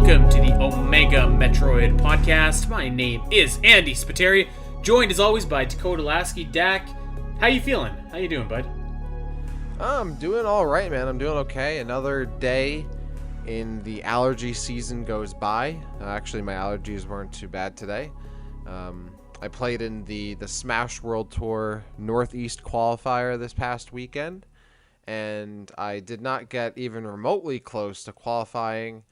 welcome to the Omega Metroid podcast. My name is Andy Spiteri, joined as always by Dakota Lasky. Dak, how you feeling? How you doing, bud? I'm doing all right, man. I'm doing okay. Another day in the allergy season goes by. Actually, my allergies weren't too bad today. I played in the Smash World Tour Northeast qualifier this past weekend, and I did not get even remotely close to qualifying.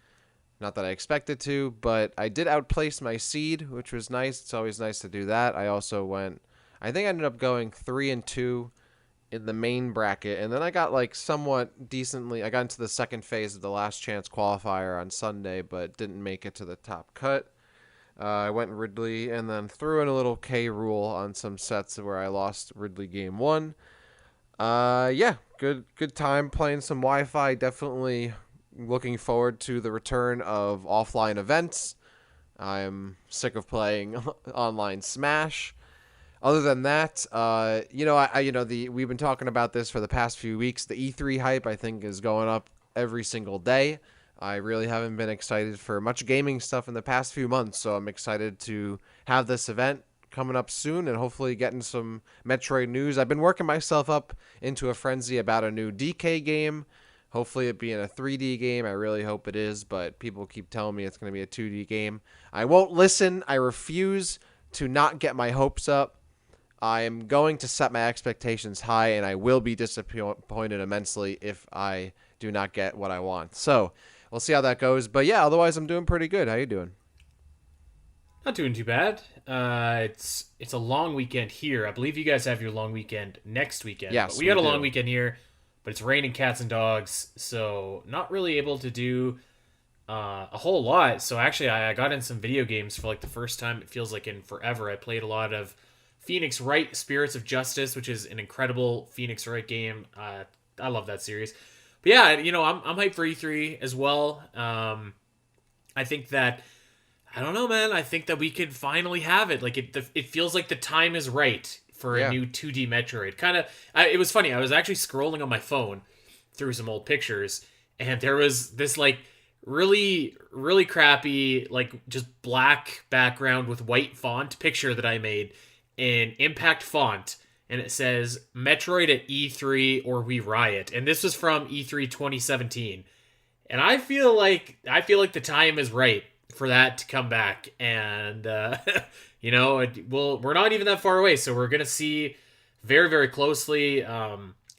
Not that I expected to, but I did outplace my seed, which was nice. It's always nice to do that. I think I ended up going 3-2 in the main bracket, and then I got somewhat decently. I got into the second phase of the last chance qualifier on Sunday, but didn't make it to the top cut. I went Ridley and then threw in a little K rule on some sets where I lost Ridley game 1. Good time playing some Wi-Fi. Definitely looking forward to the return of offline events. I'm sick of playing online Smash. Other than that, we've been talking about this for the past few weeks. The E3 hype, I think, is going up every single day. I really haven't been excited for much gaming stuff in the past few months, so I'm excited to have this event coming up soon and hopefully getting some Metroid news. I've been working myself up into a frenzy about a new DK game. Hopefully it being a 3D game. I really hope it is, but people keep telling me it's going to be a 2D game. I won't listen. I refuse to not get my hopes up. I am going to set my expectations high, and I will be disappointed immensely if I do not get what I want. So we'll see how that goes. But yeah, otherwise I'm doing pretty good. How you doing? Not doing too bad. It's a long weekend here. I believe you guys have your long weekend next weekend. Yes, but we got a long weekend here, but it's raining cats and dogs, so not really able to do a whole lot. So actually, I got in some video games for the first time. It feels like in forever. I played a lot of Phoenix Wright Spirits of Justice, which is an incredible Phoenix Wright game. I love that series. But yeah, I'm hyped for E3 as well. I think that, I don't know, man. I think that we could finally have it. It feels like the time is right for a new 2D Metroid. It was funny. I was actually scrolling on my phone through some old pictures, and there was this really, really crappy, just black background with white font picture that I made in Impact font, and it says Metroid at E3 or we riot. And this was from E3 2017. And I feel like the time is right for that to come back, and we're not even that far away, so we're gonna see very, very closely.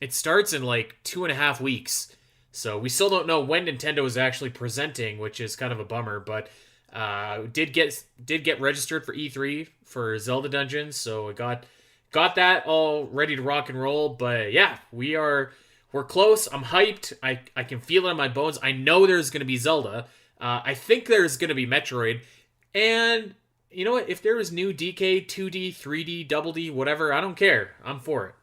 It starts in 2.5 weeks, so we still don't know when Nintendo is actually presenting, which is kind of a bummer. But did get registered for E3 for Zelda Dungeons, so I got that all ready to rock and roll. But yeah, we're close. I'm hyped. I can feel it in my bones. I know there's gonna be Zelda. I think there's going to be Metroid, and you know what? If there was new DK, 2D, 3D, Double D, whatever, I don't care. I'm for it.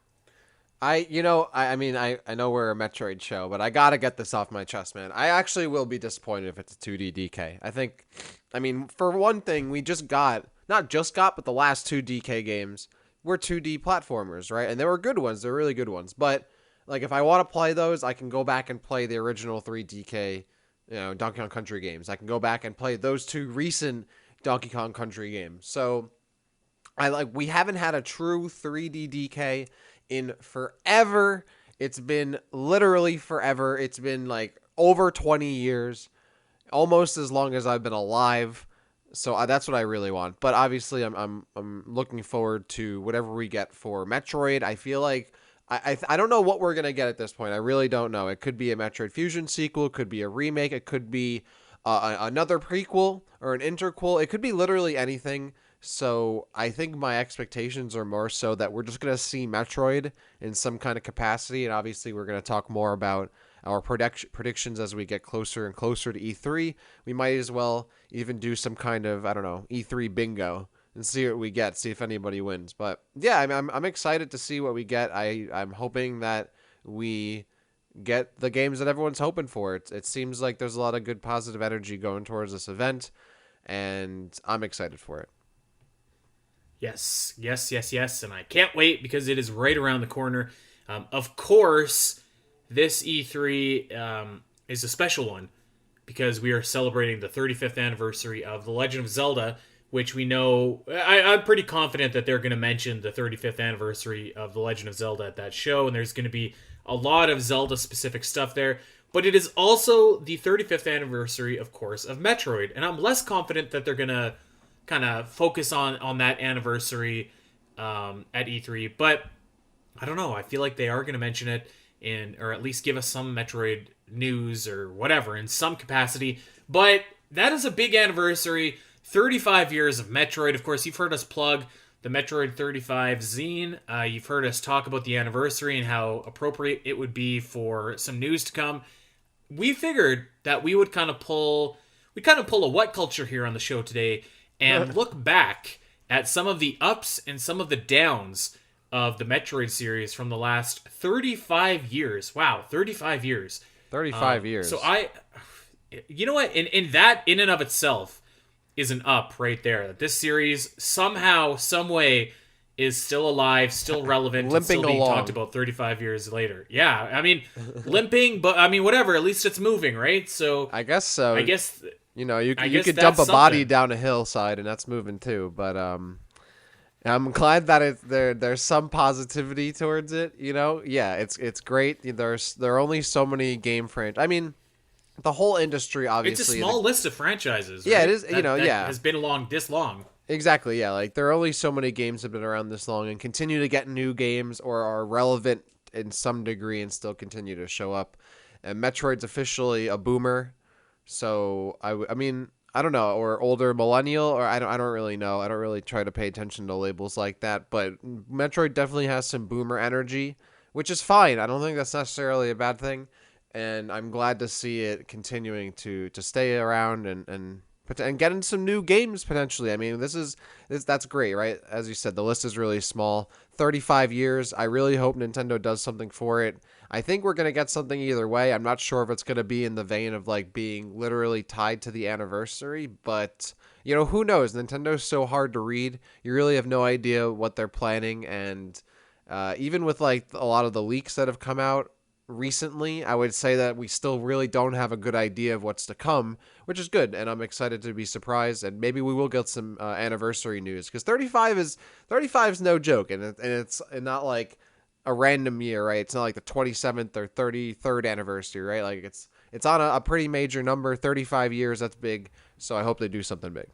I know we're a Metroid show, but I got to get this off my chest, man. I actually will be disappointed if it's a 2D DK. For one thing, but the last 2 DK games were 2D platformers, right? And they were good ones. They're really good ones. But if I want to play those, I can go back and play the original 3 DK Donkey Kong Country games. I can go back and play those 2 recent Donkey Kong Country games. So we haven't had a true 3D DK in forever. It's been literally forever. It's been over 20 years, almost as long as I've been alive. So that's what I really want. But obviously I'm looking forward to whatever we get for Metroid. I feel like I don't know what we're going to get at this point. I really don't know. It could be a Metroid Fusion sequel. It could be a remake. It could be another prequel or an interquel. It could be literally anything. So I think my expectations are more so that we're just going to see Metroid in some kind of capacity. And obviously we're going to talk more about our predictions as we get closer and closer to E3. We might as well even do some kind of, E3 bingo and see what we get, see if anybody wins. But yeah, I'm excited to see what we get. I'm hoping that we get the games that everyone's hoping for. It seems like there's a lot of good positive energy going towards this event, and I'm excited for it. Yes, and I can't wait because it is right around the corner. Of course, this E3 is a special one because we are celebrating the 35th anniversary of The Legend of Zelda, which we know. I'm pretty confident that they're going to mention the 35th anniversary of The Legend of Zelda at that show, and there's going to be a lot of Zelda specific stuff there. But it is also the 35th anniversary, of course, of Metroid, and I'm less confident that they're going to kind of focus on that anniversary at E3. But I don't know. I feel like they are going to mention it or at least give us some Metroid news or whatever in some capacity. But that is a big anniversary. 35 years of Metroid. Of course, you've heard us plug the Metroid 35 zine. You've heard us talk about the anniversary and how appropriate it would be for some news to come. We figured that we would kind of pull a what culture here on the show today and look back at some of the ups and some of the downs of the Metroid series from the last 35 years. Wow, 35 years. 35 years. So you know what? In that, in and of itself, is an up right there. That this series somehow, some way, is still alive, still relevant, and still being talked about 35 years later. Yeah, I mean, limping, but I mean, whatever. At least it's moving, right? So I guess so. I guess you could dump a body down a hillside, and that's moving too. But I'm glad that there's some positivity towards it. Yeah, it's great. There are only so many game franchises. I mean, the whole industry, obviously. It's a small list of franchises. Yeah, right? it is. That yeah, has been along this long. Exactly. Yeah, like there are only so many games that have been around this long and continue to get new games or are relevant in some degree and still continue to show up. And Metroid's officially a boomer, so I mean. I don't know, or older millennial, or I don't really know. I don't really try to pay attention to labels like that, but Metroid definitely has some boomer energy, which is fine. I don't think that's necessarily a bad thing, and I'm glad to see it continuing to stay around and get in some new games potentially. I mean, that's great, right? As you said, the list is really small. 35 years. I really hope Nintendo does something for it. I think we're going to get something either way. I'm not sure if it's going to be in the vein of like being literally tied to the anniversary, but who knows? Nintendo's so hard to read. You really have no idea what they're planning. And even with like a lot of the leaks that have come out recently, I would say that we still really don't have a good idea of what's to come, which is good. And I'm excited to be surprised. And maybe we will get some anniversary news, because 35 is no joke. And it's not like a random year, right? It's not like the 27th or 33rd anniversary, right? Like it's on a pretty major number. 35 years, that's big. So I hope they do something big.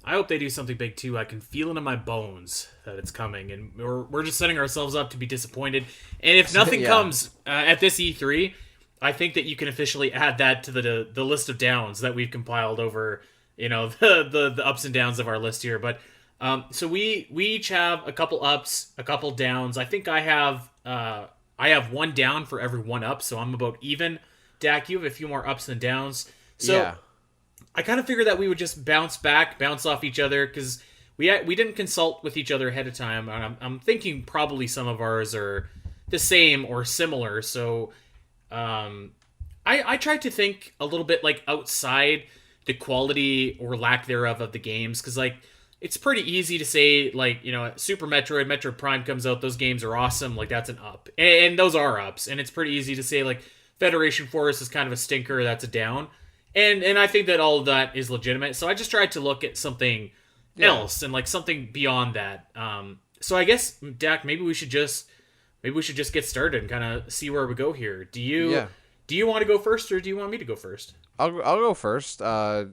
I hope they do something big too. I can feel it in my bones that it's coming, and we're just setting ourselves up to be disappointed. And if nothing comes at this E3, I think that you can officially add that to the list of downs that we've compiled over the ups and downs of our list here. But so we each have a couple ups, a couple downs. I think I have one down for every one up, so I'm about even. Dak, you have a few more ups than downs. So yeah. I kind of figured that we would just bounce off each other, because we didn't consult with each other ahead of time. I'm thinking probably some of ours are the same or similar. So I tried to think a little bit like outside the quality or lack thereof of the games, because like it's pretty easy to say like Super Metroid Prime comes out, those games are awesome, like that's an up, and those are ups. And it's pretty easy to say like Federation Force is kind of a stinker, that's a down. And I think that all of that is legitimate. So I just tried to look at something else and like something beyond that. So I guess, Dak, maybe we should just get started and kind of see where we go here. Do you want to go first, or do you want me to go first? I'll go first. I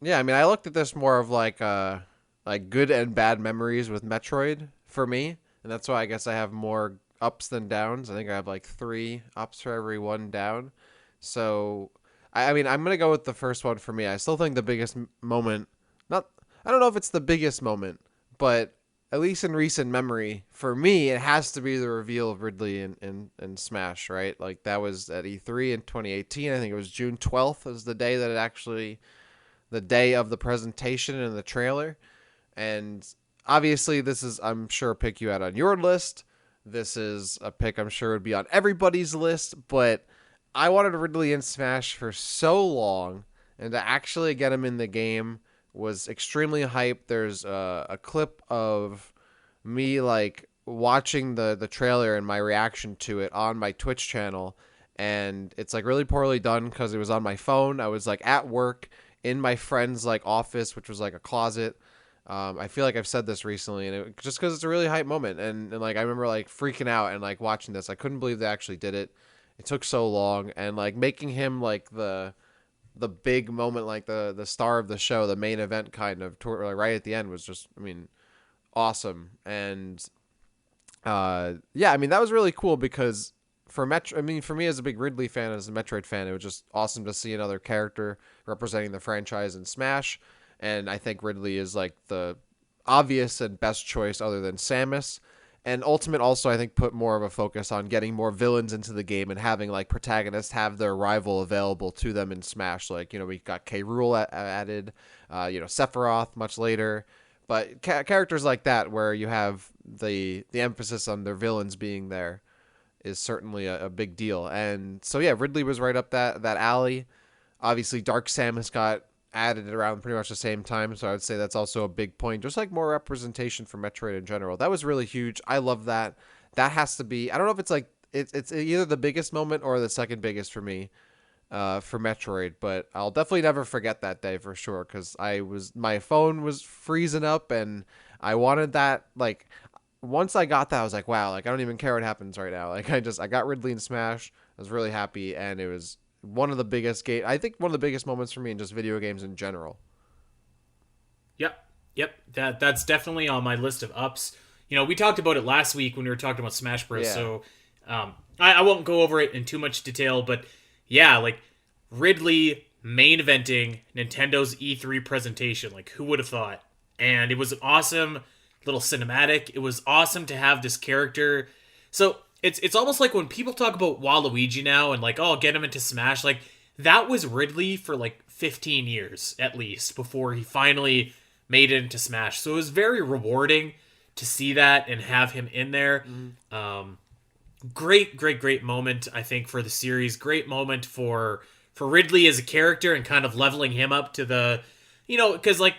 mean, I looked at this more of like good and bad memories with Metroid for me, and that's why I guess I have more ups than downs. I think I have like 3 ups for every 1 down. So I mean, I'm going to go with the first one for me. I still think the biggest moment, I don't know if it's the biggest moment, but at least in recent memory, for me, it has to be the reveal of Ridley in Smash, right? Like, that was at E3 in 2018. I think it was June 12th was the day that the day of the presentation and the trailer. And obviously, this is, I'm sure, a pick you had on your list. This is a pick I'm sure would be on everybody's list, but I wanted Ridley in Smash for so long, and to actually get him in the game was extremely hyped. There's a clip of me like watching the trailer and my reaction to it on my Twitch channel, and it's like really poorly done because it was on my phone. I was like at work in my friend's like office, which was like a closet. I feel like I've said this recently, and just because it's a really hype moment, and like I remember like freaking out and like watching this. I couldn't believe they actually did it. It took so long, and like making him like the big moment, like the star of the show, the main event kind of like right at the end was just, I mean, awesome. And yeah, I mean that was really cool because I mean for me as a big Ridley fan, as a Metroid fan, it was just awesome to see another character representing the franchise in Smash. And I think Ridley is like the obvious and best choice other than Samus. And Ultimate also, I think, put more of a focus on getting more villains into the game and having like protagonists have their rival available to them in Smash. Like, you know, we got K. Rool added, you know, Sephiroth much later, but characters like that where you have the emphasis on their villains being there is certainly a big deal. And so yeah, Ridley was right up that alley. Obviously, Dark Samus got added around pretty much the same time, so I would say that's also a big point. Just like more representation for Metroid in general. That was really huge. I love that. That has to be. I don't know if it's like it's either the biggest moment or the second biggest for me, for Metroid. But I'll definitely never forget that day for sure because my phone was freezing up and I wanted that like. Once I got that, I was like, wow, like I don't even care what happens right now. Like I got Ridley in Smash. I was really happy, and it was one of the biggest I think one of the biggest moments for me in just video games in general. Yep, yep. That's definitely on my list of ups. You know, we talked about it last week when we were talking about Smash Bros. Yeah. So I won't go over it in too much detail, but yeah, like Ridley main eventing Nintendo's E3 presentation. Like, who would have thought? And it was an awesome little cinematic. It was awesome to have this character. So it's almost like when people talk about Waluigi now and like, oh, get him into Smash. Like that was Ridley for like 15 years at least before he finally made it into Smash. So it was very rewarding to see that and have him in there. Great moment I think for the series. Great moment for Ridley as a character and kind of leveling him up to the, you know, because like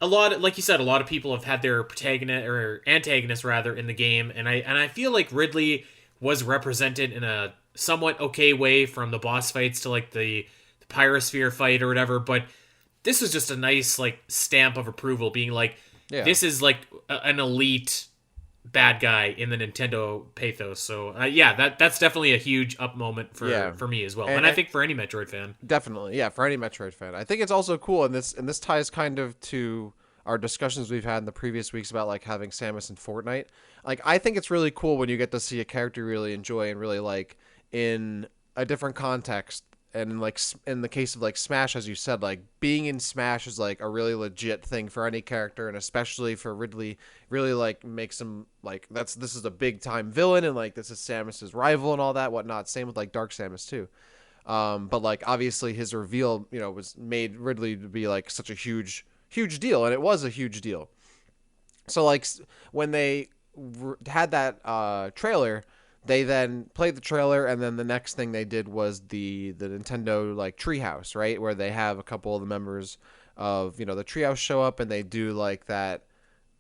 like you said, a lot of people have had their protagonist or antagonist rather in the game, and I feel like Ridley was represented in a somewhat okay way from the boss fights to like the Pyrosphere fight or whatever, but this was just a nice like stamp of approval, being like, Yeah. this is like an elite bad guy in the Nintendo pathos. So yeah, that's definitely a huge up moment for me as well, and I think for any Metroid fan. Definitely, yeah, for any Metroid fan. I think it's also cool, and this ties kind of to our discussions we've had in the previous weeks about like having Samus in Fortnite. Like, I think it's really cool when you get to see a character you really enjoy and really like in a different context. And like in the case of like Smash, as you said, like being in Smash is like a really legit thing for any character, and especially for Ridley, really like makes him like this is a big time villain, and like this is Samus's rival and all that whatnot. Same with like Dark Samus too. But like obviously his reveal, you know, was made Ridley to be like such a huge deal, and it was a huge deal. So like when they had that trailer, they then played the trailer, and then the next thing they did was the Nintendo like treehouse, right, where they have a couple of the members of, you know, the treehouse show up, and they do like that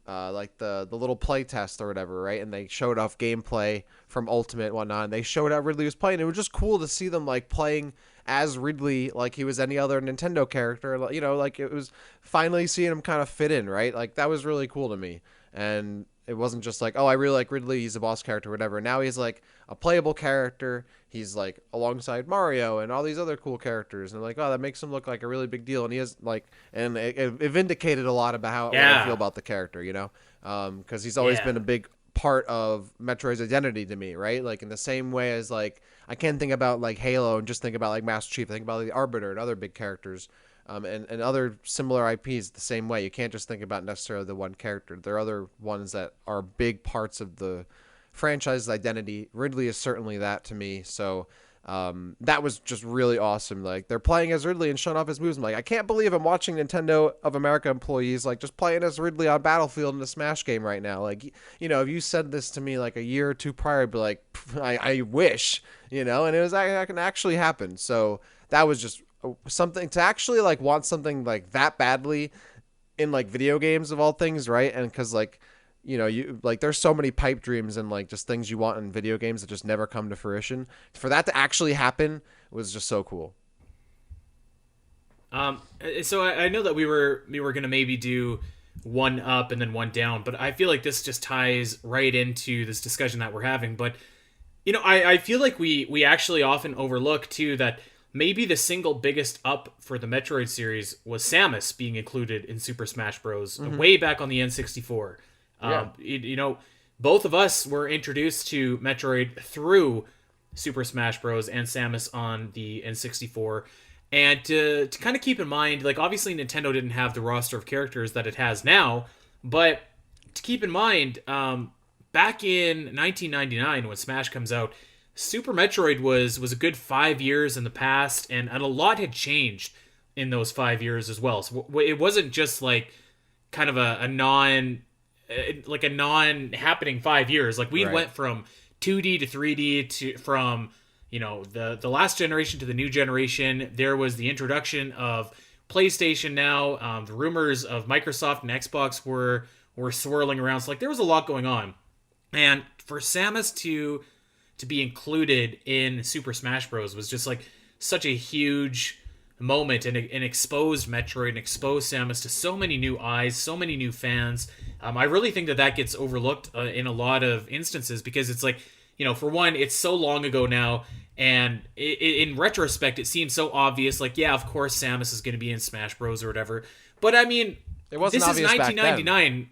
like the little play test or whatever, right? And they showed off gameplay from Ultimate and whatnot, and they showed how Ridley was playing. It was just cool to see them like playing as Ridley like he was any other Nintendo character. You know, like it was finally seeing him kind of fit in, right? Like that was really cool to me. And it wasn't just like, oh, I really like Ridley, he's a boss character, whatever. Now he's like a playable character. He's like alongside Mario and all these other cool characters, and like, oh, that makes him look like a really big deal. And he has like, and it vindicated a lot about how what I feel about the character, you know, because he's always been a big part of Metroid's identity to me, right? Like in the same way as like I can't think about like Halo and just think about like Master Chief. I think about like, the Arbiter and other big characters. And other similar IPs the same way. You can't just think about necessarily the one character. There are other ones that are big parts of the franchise's identity. Ridley is certainly that to me. So that was just really awesome. Like they're playing as Ridley and showing off his moves. I'm like, I can't believe I'm watching Nintendo of America employees like just playing as Ridley on Battlefield in a Smash game right now. Like, you know, if you said this to me like a year or two prior, I'd be like, I wish, you know, and it was that can actually happen. So that was just something to actually like want something like that badly in like video games of all things, right? And because like you like there's so many pipe dreams and like just things you want in video games that just never come to fruition. For that to actually happen was just so cool. So I know that we were gonna maybe do one up and then one down, but I feel like this just ties right into this discussion that we're having. But I feel like we actually often overlook too that maybe the single biggest up for the Metroid series was Samus being included in Super Smash Bros. Way back on the N64. Yeah. Both of us were introduced to Metroid through Super Smash Bros. And Samus on the N64. And to kind of keep in mind, like obviously Nintendo didn't have the roster of characters that it has now, but to keep in mind, back in 1999 when Smash comes out, Super Metroid was a good 5 years in the past, and a lot had changed in those 5 years as well. So it wasn't just like kind of a non like a non happening 5 years. Like we Right. went from 2D to 3D to from the last generation to the new generation. There was the introduction of PlayStation now. The rumors of Microsoft and Xbox were swirling around. So like there was a lot going on, and for Samus to be included in Super Smash Bros. Was just like such a huge moment and exposed Metroid and exposed Samus to so many new eyes, so many new fans. I really think that that gets overlooked in a lot of instances because it's like, for one, it's so long ago now, and in retrospect, it seems so obvious. Like, yeah, of course, Samus is going to be in Smash Bros. Or whatever. But I mean, It wasn't this is obvious back then. 1999.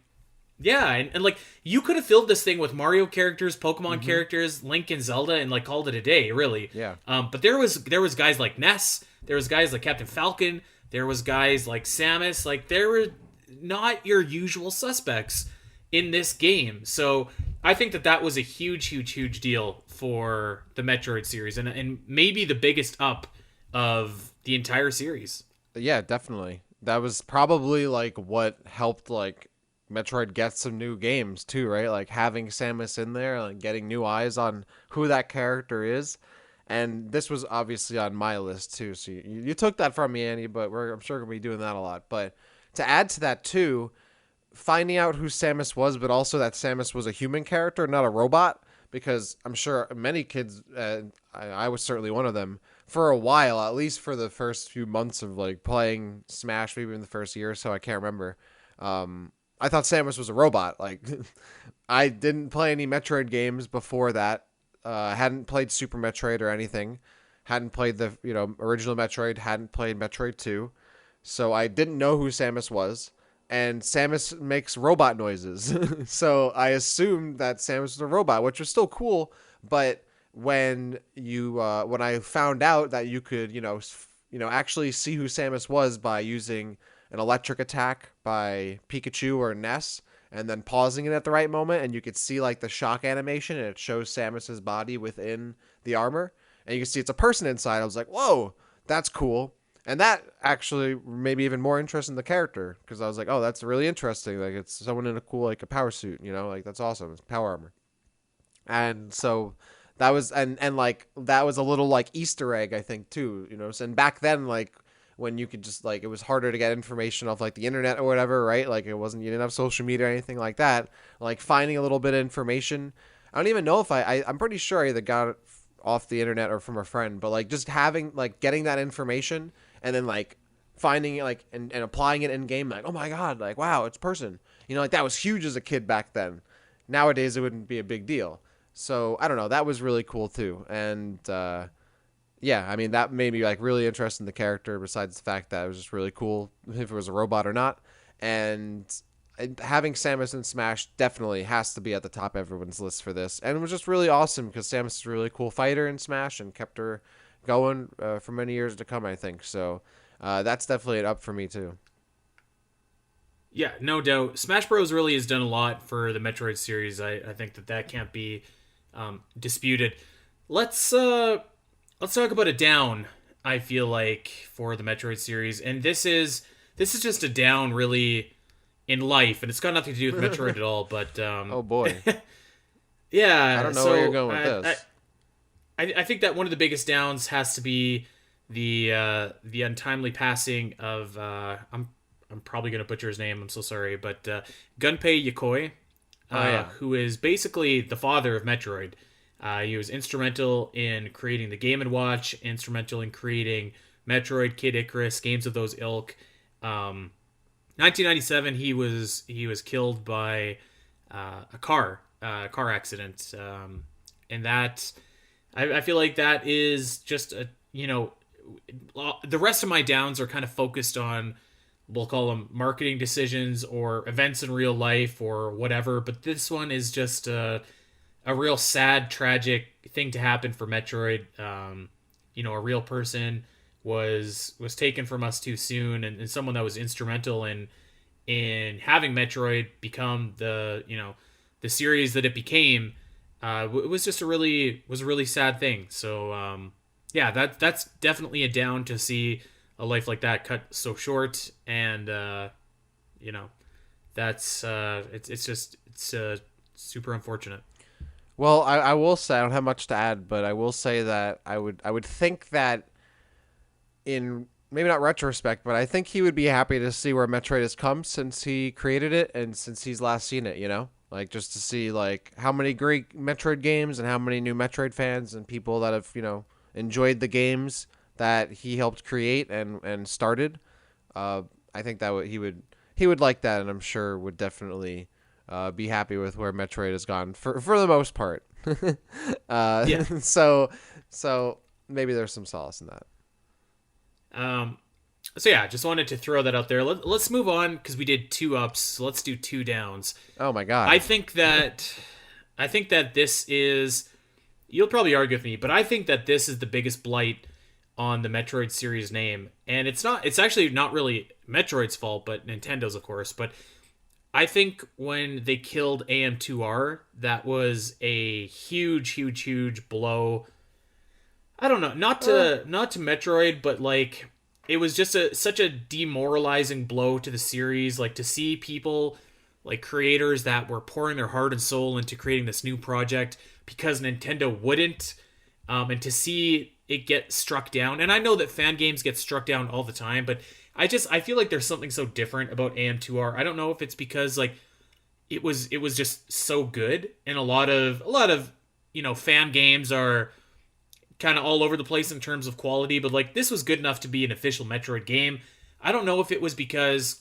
Yeah, and like you could have filled this thing with Mario characters, Pokemon characters, Link and Zelda, and like called it a day, really. Yeah. But there was guys like Ness, there was guys like Captain Falcon, there was guys like Samus, like there were not your usual suspects in this game. So I think that that was a huge, huge, huge deal for the Metroid series, and maybe the biggest up of the entire series. Yeah, definitely. That was probably like what helped like Metroid get some new games too, right? Like having Samus in there, like getting new eyes on who that character is. And this was obviously on my list too. So you took that from me, Andy, but I'm sure gonna be doing that a lot. But to add to that too, finding out who Samus was, but also that Samus was a human character, not a robot, because I'm sure many kids, I was certainly one of them, for a while, at least for the first few months of like playing Smash, maybe in the first year or so, I can't remember. I thought Samus was a robot. Like, I didn't play any Metroid games before that. Hadn't played Super Metroid or anything. Hadn't played the original Metroid. Hadn't played Metroid 2. So I didn't know who Samus was. And Samus makes robot noises. So I assumed that Samus was a robot, which was still cool. But when I found out that you could, actually see who Samus was by using an electric attack by Pikachu or Ness, and then pausing it at the right moment, and you could see like the shock animation, and it shows Samus's body within the armor, and you can see it's a person inside. I was like, whoa, that's cool. And that actually made me even more interested in the character, because I was like, oh, that's really interesting. Like, it's someone in a cool, like, a power suit, like, that's awesome. It's power armor. And so that was, and like, that was a little, like, Easter egg, I think, too, So, and back then, like, when you could just, like, it was harder to get information off, like, the internet or whatever, right? Like, you didn't have social media or anything like that. Like, finding a little bit of information. I don't even know if I'm pretty sure I either got it off the internet or from a friend, but, like, just having, like, getting that information and then, like, finding it, like, and applying it in game, like, oh my god, like, wow, it's a person. Like, that was huge as a kid back then. Nowadays, it wouldn't be a big deal. So, I don't know, that was really cool, too. And, yeah, I mean, that made me, like, really interested in the character, besides the fact that it was just really cool if it was a robot or not. And having Samus in Smash definitely has to be at the top of everyone's list for this. And it was just really awesome, because Samus is a really cool fighter in Smash and kept her going for many years to come, I think. So that's definitely an up for me, too. Yeah, no doubt. Smash Bros. Really has done a lot for the Metroid series. I think that can't be disputed. Let's talk about a down. I feel like for the Metroid series, and this is just a down really in life, and it's got nothing to do with Metroid at all. But Oh, boy. yeah, I don't know where you're going with this. I think that one of the biggest downs has to be the untimely passing of I'm probably gonna butcher his name. I'm so sorry, but Gunpei Yokoi. Oh yeah. who is basically the father of Metroid. He was instrumental in creating the Game and Watch, instrumental in creating Metroid, Kid Icarus, games of those ilk. 1997, he was killed by a car accident, and that I feel like that is just a the rest of my downs are kind of focused on, we'll call them marketing decisions or events in real life or whatever, but this one is just a real sad, tragic thing to happen for Metroid. A real person was taken from us too soon, and someone that was instrumental in having Metroid become the series that it became. It was just a really sad thing. So yeah, that's definitely a down to see a life like that cut so short, and that's it's super unfortunate. Well, I will say I don't have much to add, but I will say that I would think that in maybe not retrospect, but I think he would be happy to see where Metroid has come since he created it and since he's last seen it, Like just to see like how many great Metroid games and how many new Metroid fans and people that have, enjoyed the games that he helped create and started. I think that he would like that, and I'm sure would definitely be happy with where Metroid has gone for the most part. Yeah. So maybe there's some solace in that. So yeah, just wanted to throw that out there. Let's move on because we did two ups. So let's do two downs. Oh my god. I think that this is. You'll probably argue with me, but I think that this is the biggest blight on the Metroid series name, and it's not. It's actually not really Metroid's fault, but Nintendo's, of course. But I think when they killed AM2R, that was a huge, huge, huge blow. I don't know, not to Metroid, but like it was just such a demoralizing blow to the series. Like to see people, like creators that were pouring their heart and soul into creating this new project because Nintendo wouldn't, and to see it get struck down. And I know that fan games get struck down all the time, but I feel like there's something so different about AM2R. I don't know if it's because like it was just so good, and a lot of fan games are kind of all over the place in terms of quality, but like this was good enough to be an official Metroid game. I don't know if it was because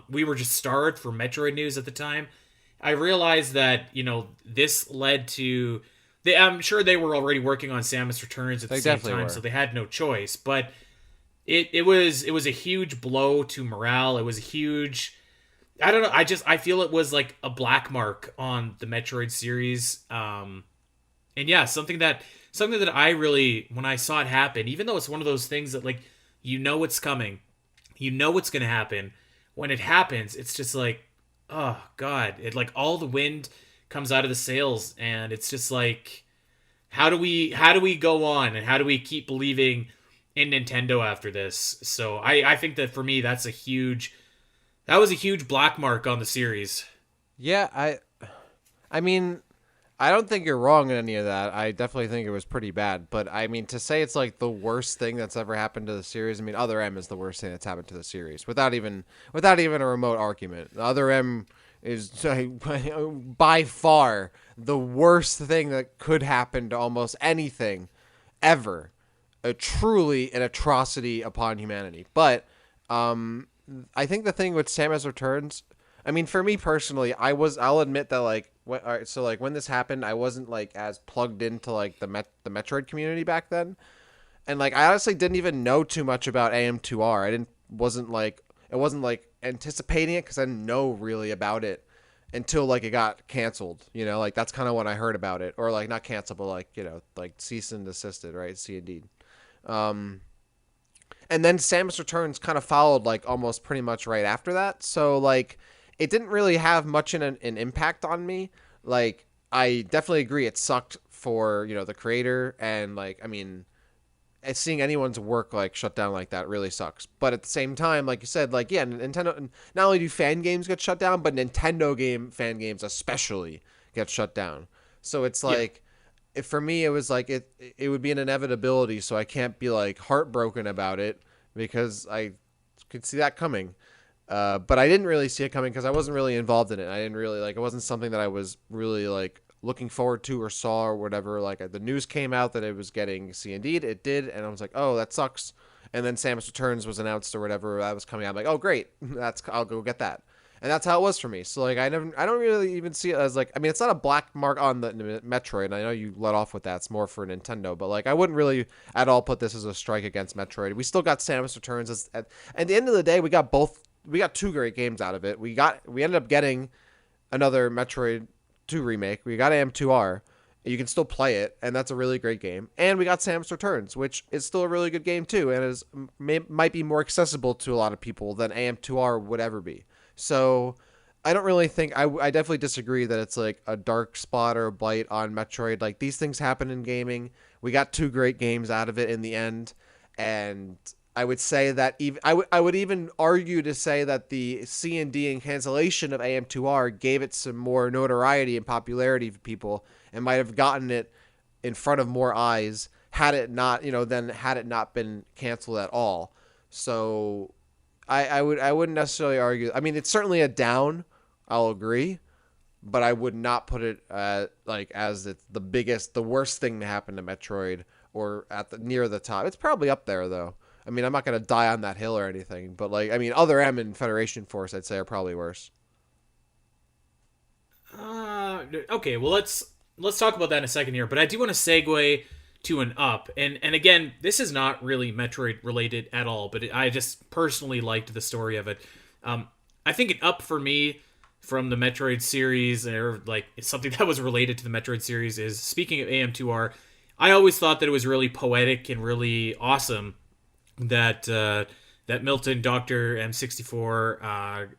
we were just starved for Metroid news at the time. I realized that this led to I'm sure they were already working on Samus Returns at the same time, so they had no choice. But it was a huge blow to morale. It was a huge. I don't know. I feel it was like a black mark on the Metroid series. And yeah, something that I really, when I saw it happen, even though it's one of those things that like it's coming, what's going to happen. When it happens, it's just like, oh god, it like all the wind comes out of the sails, and it's just like, how do we go on, and how do we keep believing in Nintendo after this? So I think that for me that was a huge black mark on the series. Yeah, I mean, I don't think you're wrong in any of that. I definitely think it was pretty bad. But I mean, to say it's like the worst thing that's ever happened to the series, I mean, Other M is the worst thing that's happened to the series without even a remote argument. Other M is by far the worst thing that could happen to almost anything ever. Truly an atrocity upon humanity. But I think the thing with Samus Returns, I mean, for me personally, I'll admit that like, all right, so like when this happened, I wasn't like as plugged into like the Metroid community back then, and like I honestly didn't even know too much about AM2R. I wasn't like anticipating it because I didn't know really about it until like it got canceled. Like that's kind of when I heard about it, or like not canceled, but like like cease and desisted, right? C and D. And then Samus Returns kind of followed like almost pretty much right after that. So like it didn't really have much an impact on me. Like I definitely agree it sucked for, the creator, and like I mean seeing anyone's work like shut down like that really sucks. But at the same time, like you said, like yeah, Nintendo, not only do fan games get shut down, but Nintendo fan games especially get shut down. So it's like for me, it was like it would be an inevitability, so I can't be like heartbroken about it because I could see that coming. But I didn't really see it coming because I wasn't really involved in it. I didn't really like. It wasn't something that I was really like looking forward to or saw or whatever. Like the news came out that it was getting C&D'd, it did, and I was like, oh, that sucks. And then Samus Returns was announced or whatever that was coming out. I'm like, oh, great, I'll go get that. And that's how it was for me. So like I don't really even see it as like, I mean, it's not a black mark on the Metroid. And I know you let off with that. It's more for Nintendo, but like I wouldn't really at all put this as a strike against Metroid. We still got Samus Returns. At the end of the day, we got both. We got two great games out of it. We ended up getting another Metroid 2 remake. We got AM2R. You can still play it, and that's a really great game. And we got Samus Returns, which is still a really good game too, and might be more accessible to a lot of people than AM2R would ever be. So I don't really think I definitely disagree that it's like a dark spot or a blight on Metroid. Like these things happen in gaming. We got two great games out of it in the end, and I would say that even I would even argue to say that the C&D and cancellation of AM2R gave it some more notoriety and popularity for people, and might have gotten it in front of more eyes had it not, had it not been canceled at all. So I wouldn't necessarily argue. I mean, it's certainly a down. I'll agree, but I would not put it as it's the worst thing to happen to Metroid or near the top. It's probably up there though. I mean, I'm not gonna die on that hill or anything, but like, I mean, Other M and Federation Force, I'd say are probably worse. Okay, well let's talk about that in a second here. But I do want to segue to an up, and again, this is not really Metroid related at all, but I just personally liked the story of it. I think an up for me from the Metroid series, or like it's something that was related to the Metroid series, is speaking of AM2R. I always thought that it was really poetic and really awesome that that Milton Dr. M64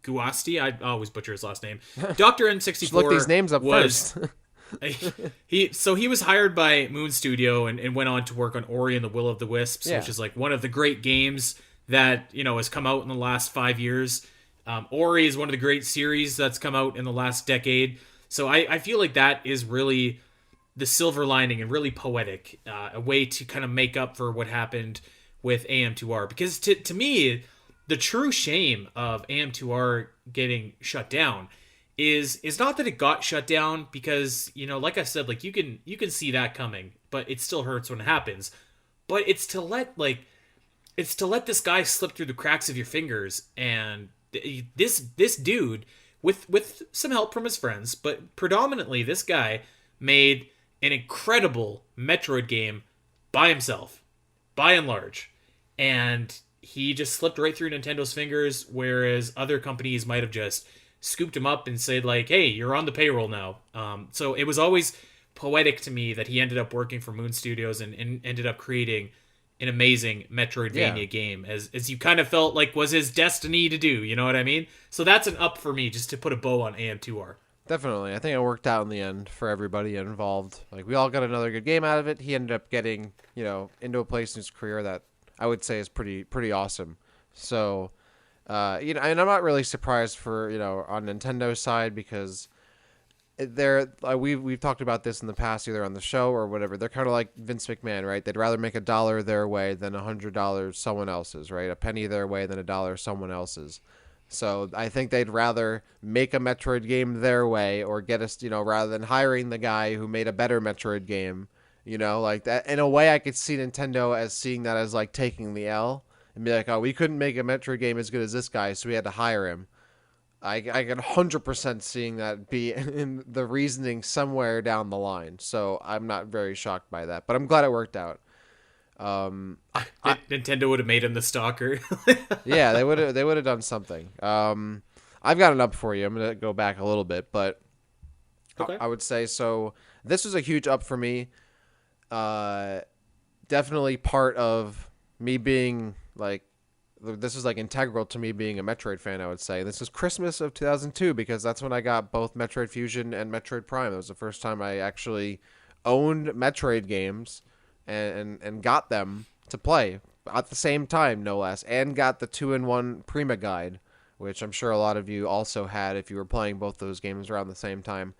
Guasti, I always butcher his last name. Dr. M64 look these names up first. he was hired by Moon Studio and went on to work on Ori and the Will of the Wisps, which is like one of the great games that has come out in the last 5 years. Ori is one of the great series that's come out in the last decade. So I feel like that is really the silver lining and really poetic, a way to kind of make up for what happened with AM2R. Because to me, the true shame of AM2R getting shut down is not that it got shut down, because like I said, like you can see that coming, but it still hurts when it happens. But it's to let this guy slip through the cracks of your fingers, and this dude with some help from his friends, but predominantly this guy made an incredible Metroid game by himself, by and large. And he just slipped right through Nintendo's fingers, whereas other companies might have just scooped him up and said like, hey, you're on the payroll now. So it was always poetic to me that he ended up working for Moon Studios and ended up creating an amazing Metroidvania game, as you kind of felt like was his destiny to do. You know what I mean? So that's an up for me, just to put a bow on AM2R. Definitely. I think it worked out in the end for everybody involved. Like, we all got another good game out of it. He ended up getting, into a place in his career that I would say is pretty awesome. So, and I'm not really surprised for, on Nintendo's side, because we've talked about this in the past, either on the show or whatever. They're kind of like Vince McMahon, right? They'd rather make $1 their way than $100 someone else's, right? A penny their way than $1 someone else's. So I think they'd rather make a Metroid game their way, or get us, rather than hiring the guy who made a better Metroid game, like that. In a way, I could see Nintendo as seeing that as like taking the L and be like, oh, we couldn't make a Metroid game as good as this guy, so we had to hire him. I can 100% seeing that be in the reasoning somewhere down the line. So I'm not very shocked by that, but I'm glad it worked out. Nintendo would have made him the stalker. Yeah, they would have done something. I've got an up for you. I'm gonna go back a little bit, but okay. I would say so. This was a huge up for me. Definitely part of me being like, this is like integral to me being a Metroid fan, I would say. This was Christmas of 2002, because that's when I got both Metroid Fusion and Metroid Prime. It was the first time I actually owned Metroid games and got them to play at the same time, no less, and got the 2-in-1 Prima Guide, which I'm sure a lot of you also had if you were playing both those games around the same time.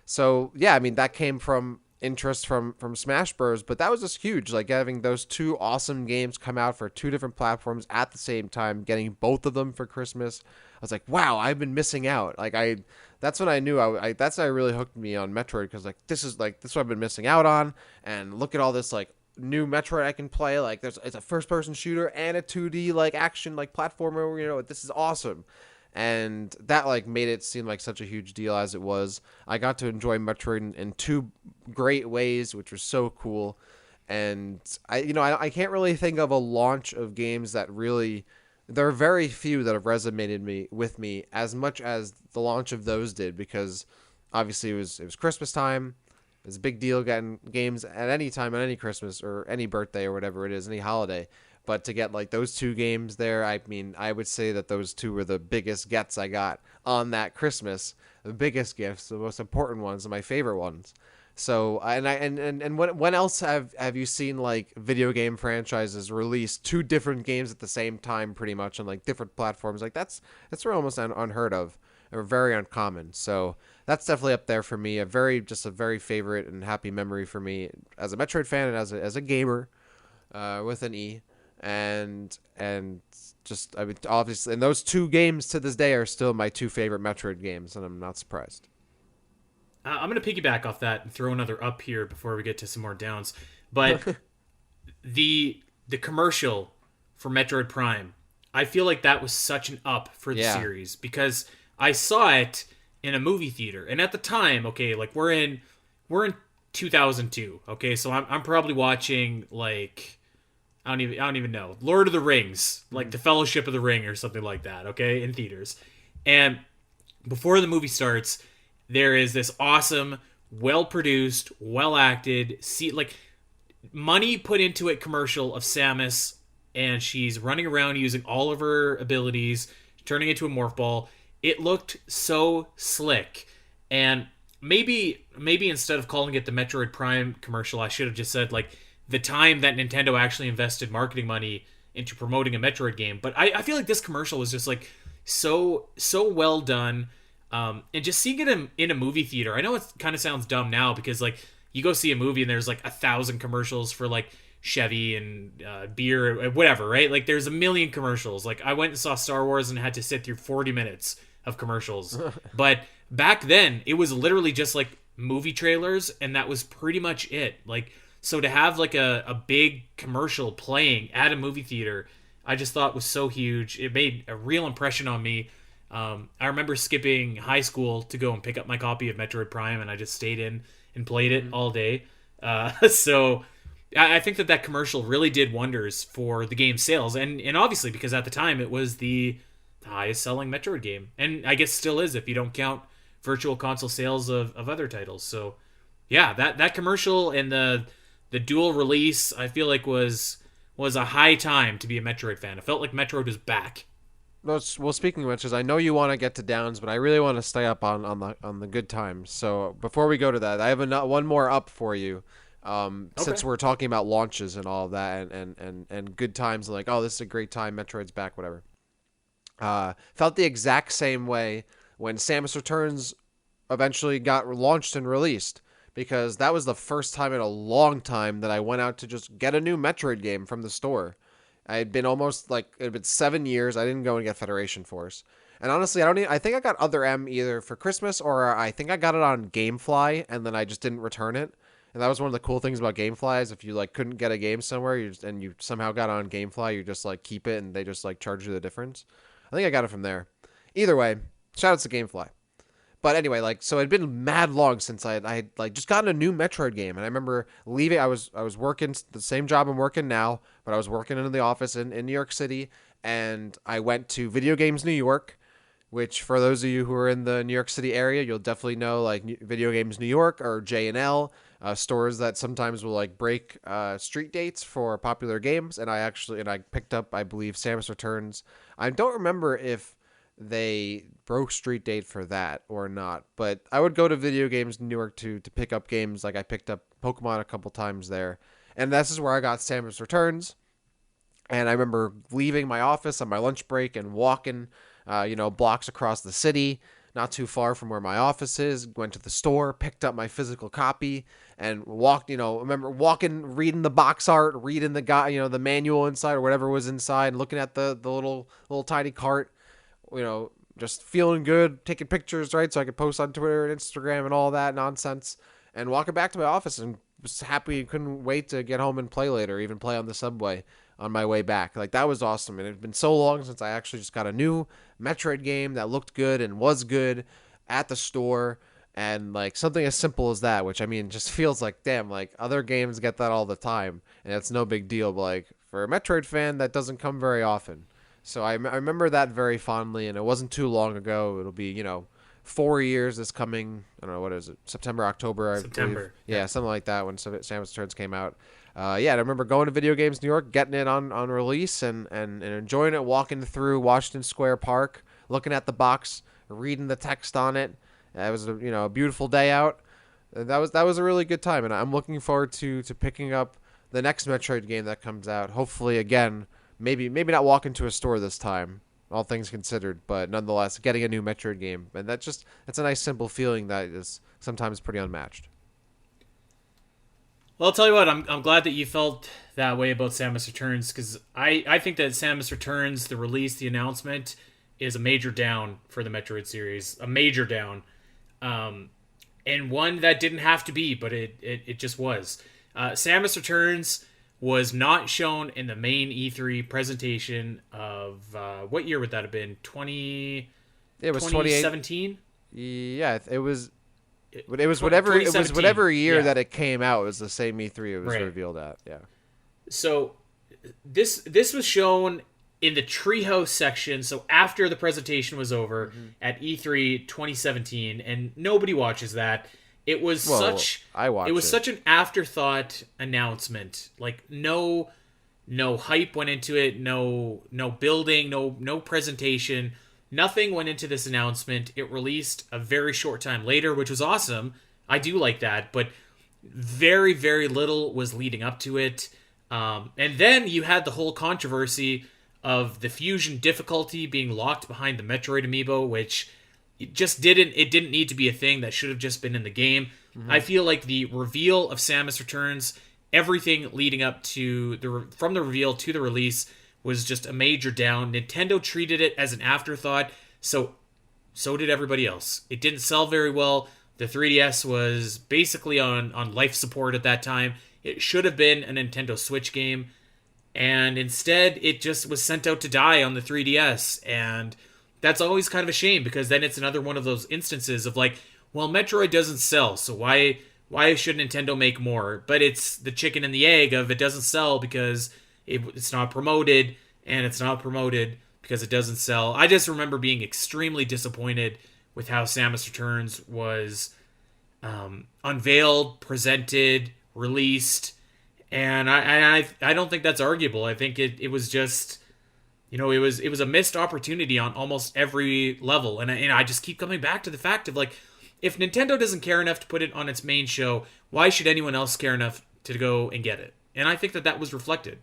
So, yeah, I mean, that came from interest from Smash Bros. But that was just huge. Like having those two awesome games come out for two different platforms at the same time, getting both of them for Christmas. I was like, wow, I've been missing out. That's when I knew that's what I really hooked me on Metroid because this is what I've been missing out on. And look at all this like new Metroid I can play. Like it's a first person shooter and a 2D like action like platformer. This is awesome. And that like made it seem like such a huge deal as it was. I got to enjoy Metroid in two great ways, which was so cool. And I can't really think of a launch of games that really. There are very few that have resonated with me as much as the launch of those did, because obviously it was Christmas time. It's a big deal getting games at any time, at any Christmas or any birthday or whatever it is, any holiday. But to get like those two games there, I mean, I would say that those two were the biggest gets I got on that Christmas. The biggest gifts, the most important ones, and my favorite ones. So and when else have you seen like video game franchises release two different games at the same time, pretty much on like different platforms? Like that's almost unheard of, or very uncommon. So that's definitely up there for me. Just a very favorite and happy memory for me as a Metroid fan and as a gamer, with an E, and just I mean obviously, and those two games to this day are still my two favorite Metroid games, and I'm not surprised. I'm going to piggyback off that and throw another up here before we get to some more downs. But the commercial for Metroid Prime, I feel like that was such an up for the series because I saw it in a movie theater, and at the time, okay, like we're in 2002, okay, so I'm probably watching like I don't even know, Lord of the Rings, like the Fellowship of the Ring or something like that, okay, in theaters, and before the movie starts. There is this awesome, well-produced, well-acted, money put into it commercial of Samus, and she's running around using all of her abilities, turning into a morph ball. It looked so slick, and maybe instead of calling it the Metroid Prime commercial, I should have just said like the time that Nintendo actually invested marketing money into promoting a Metroid game. But I feel like this commercial was just like so well done. And just seeing it in a movie theater, I know it kind of sounds dumb now because like you go see a movie and there's like 1,000 commercials for like Chevy and beer, whatever, right? Like there's a million commercials. Like I went and saw Star Wars and had to sit through 40 minutes of commercials. But back then it was literally just like movie trailers, and that was pretty much it. Like, so to have like a big commercial playing at a movie theater, I just thought was so huge. It made a real impression on me. I remember skipping high school to go and pick up my copy of Metroid Prime, and I just stayed in and played it all day. So I think that commercial really did wonders for the game's sales, and obviously because at the time it was the highest selling Metroid game, and I guess still is if you don't count virtual console sales of other titles. So yeah, that commercial and the dual release, I feel like was a high time to be a Metroid fan. It felt like Metroid was back. Well, speaking of which, is I know you want to get to downs, but I really want to stay up on the good times. So before we go to that, I have one more up for you. Since we're talking about launches and all of that, and good times, like, oh, this is a great time, Metroid's back, whatever. Felt the exact same way when Samus Returns eventually got launched and released, because that was the first time in a long time that I went out to just get a new Metroid game from the store. I had been it had been 7 years. I didn't go and get Federation Force. And honestly, I think I got Other M either for Christmas, or I think I got it on GameFly and then I just didn't return it. And that was one of the cool things about GameFly, is if you like couldn't get a game somewhere and you somehow got on GameFly, you just like keep it and they just like charge you the difference. I think I got it from there. Either way, shout outs to GameFly. But anyway, like, so it'd been mad long since I had like just gotten a new Metroid game, and I remember leaving. I was working the same job I'm working now, but I was working in the office in New York City, and I went to Video Games New York, which for those of you who are in the New York City area, you'll definitely know, like Video Games New York or J&L, stores that sometimes will like break street dates for popular games, and I picked up, I believe, Samus Returns. I don't remember if they broke street date for that or not, but I would go to Video Games New York to pick up games. Like I picked up Pokemon a couple times there, and this is where I got Samus Returns. And I remember leaving my office on my lunch break and walking blocks across the city, not too far from where my office is. Went to the store, picked up my physical copy, and walked. Remember walking, reading the box art, reading the guy, the manual inside or whatever was inside, looking at the little tiny cart. Just feeling good, taking pictures, right, so I could post on Twitter and Instagram and all that nonsense, and walking back to my office and was happy, couldn't wait to get home and play later, even play on the subway on my way back. Like, that was awesome, and it had been so long since I actually just got a new Metroid game that looked good and was good at the store, and like something as simple as that, which I mean just feels like, damn, like other games get that all the time, and it's no big deal, but like for a Metroid fan, that doesn't come very often. So I remember that very fondly, and it wasn't too long ago. It'll be, 4 years this coming, I don't know, what is it, September, October, I September. believe. Yeah, something like that when Samus Returns came out. Yeah, I remember going to Video Games New York, getting it on release, and enjoying it, walking through Washington Square Park, looking at the box, reading the text on it. It was a beautiful day out. That was a really good time, and I'm looking forward to picking up the next Metroid game that comes out. Hopefully, again, maybe not walk into a store this time, all things considered, but nonetheless, getting a new Metroid game. And that's a nice, simple feeling that is sometimes pretty unmatched. Well, I'll tell you what, I'm glad that you felt that way about Samus Returns, because I think that Samus Returns, the release, the announcement, is a major down for the Metroid series. A major down. And one that didn't have to be, but it just was. Samus Returns was not shown in the main E3 presentation of what year would that have been? It was 2017. Yeah, it was whatever year that it came out. It was the same E3 it was revealed at. Yeah. So this was shown in the Treehouse section. So after the presentation was over at E3 2017, and nobody watches that. It was such an afterthought announcement. Like no hype went into it, no building, no presentation. Nothing went into this announcement. It released a very short time later, which was awesome. I do like that, but very, very little was leading up to it. And then you had the whole controversy of the fusion difficulty being locked behind the Metroid amiibo, which it didn't need to be a thing. That should have just been in the game. I feel like the reveal of Samus Returns, everything leading up to from the reveal to the release, was just a major down. Nintendo treated it as an afterthought, so did everybody else. It didn't sell very well. The 3DS was basically on life support at that time. It should have been a Nintendo Switch game, and instead it just was sent out to die on the 3DS, and that's always kind of a shame, because then it's another one of those instances of like, well, Metroid doesn't sell, so why should Nintendo make more? But it's the chicken and the egg of it doesn't sell because it's not promoted, and it's not promoted because it doesn't sell. I just remember being extremely disappointed with how Samus Returns was unveiled, presented, released, and I don't think that's arguable. I think it was just, it was a missed opportunity on almost every level, and I just keep coming back to the fact of like, if Nintendo doesn't care enough to put it on its main show, why should anyone else care enough to go and get it? And I think that was reflected.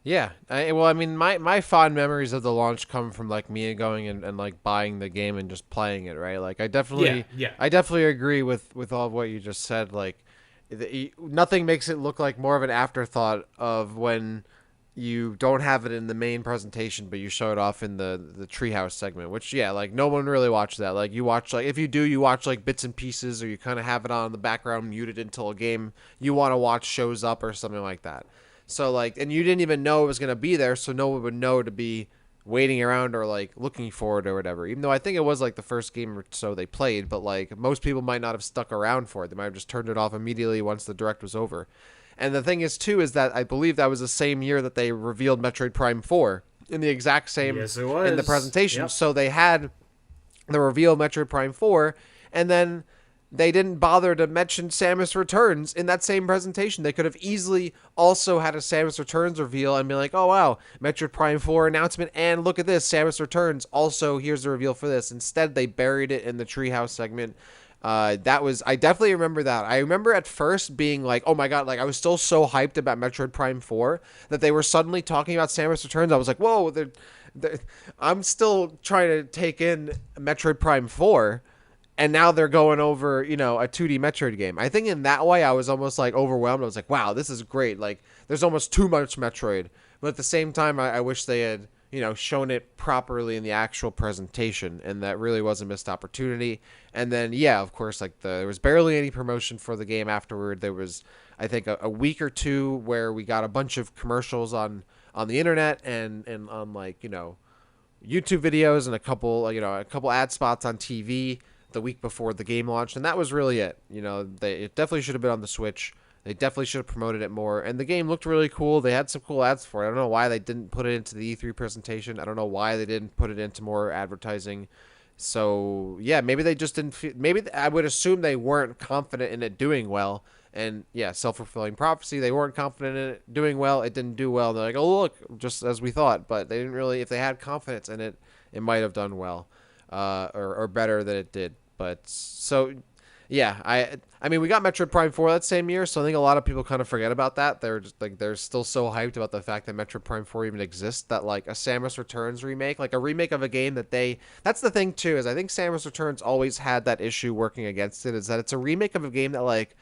Yeah. My fond memories of the launch come from like me going and like buying the game and just playing it, right? Like I definitely agree with all of what you just said. Like nothing makes it look like more of an afterthought of when you don't have it in the main presentation, but you show it off in the Treehouse segment, which, yeah, like no one really watched that. Like you watch, like if you do, you watch like bits and pieces, or you kind of have it on in the background muted until a game you want to watch shows up or something like that. So like, and you didn't even know it was going to be there, so no one would know to be waiting around or like looking for it or whatever. Even though I think it was like the first game or so they played, but like most people might not have stuck around for it. They might have just turned it off immediately once the direct was over. And the thing is, too, is that I believe that was the same year that they revealed Metroid Prime 4 in the exact same in the presentation. Yep. So they had the reveal of Metroid Prime 4, and then they didn't bother to mention Samus Returns in that same presentation. They could have easily also had a Samus Returns reveal and be like, oh, wow, Metroid Prime 4 announcement, and look at this, Samus Returns. Also, here's the reveal for this. Instead, they buried it in the Treehouse segment. I definitely remember that. I remember at first being like, oh my god, like I was still so hyped about Metroid Prime 4 that they were suddenly talking about Samus Returns. I was like, whoa, I'm still trying to take in Metroid Prime 4. and now they're going over, a 2D Metroid game. I think in that way I was almost like overwhelmed. I was like, wow, this is great. Like there's almost too much Metroid. But at the same time, I wish they had, shown it properly in the actual presentation, and that really was a missed opportunity. And then, yeah, of course, like there was barely any promotion for the game afterward. There was, I think, a week or two where we got a bunch of commercials on the internet and on like, YouTube videos and a couple ad spots on TV the week before the game launched, and that was really it. It definitely should have been on the Switch. They definitely should have promoted it more, and the game looked really cool. They had some cool ads for it. I don't know why they didn't put it into the E3 presentation. I don't know why they didn't put it into more advertising. So, yeah, maybe they just didn't feel, maybe I would assume they weren't confident in it doing well. And, yeah, self-fulfilling prophecy, they weren't confident in it doing well. It didn't do well. They're like, oh, look, just as we thought. But they didn't really, if they had confidence in it, it might have done well or better than it did. But, so, yeah, I mean, we got Metroid Prime 4 that same year, so I think a lot of people kind of forget about that. They're just like they're still so hyped about the fact that Metroid Prime 4 even exists, that like a Samus Returns remake, like a remake of a game that that's the thing too, is I think Samus Returns always had that issue working against it, is that it's a remake of a game that like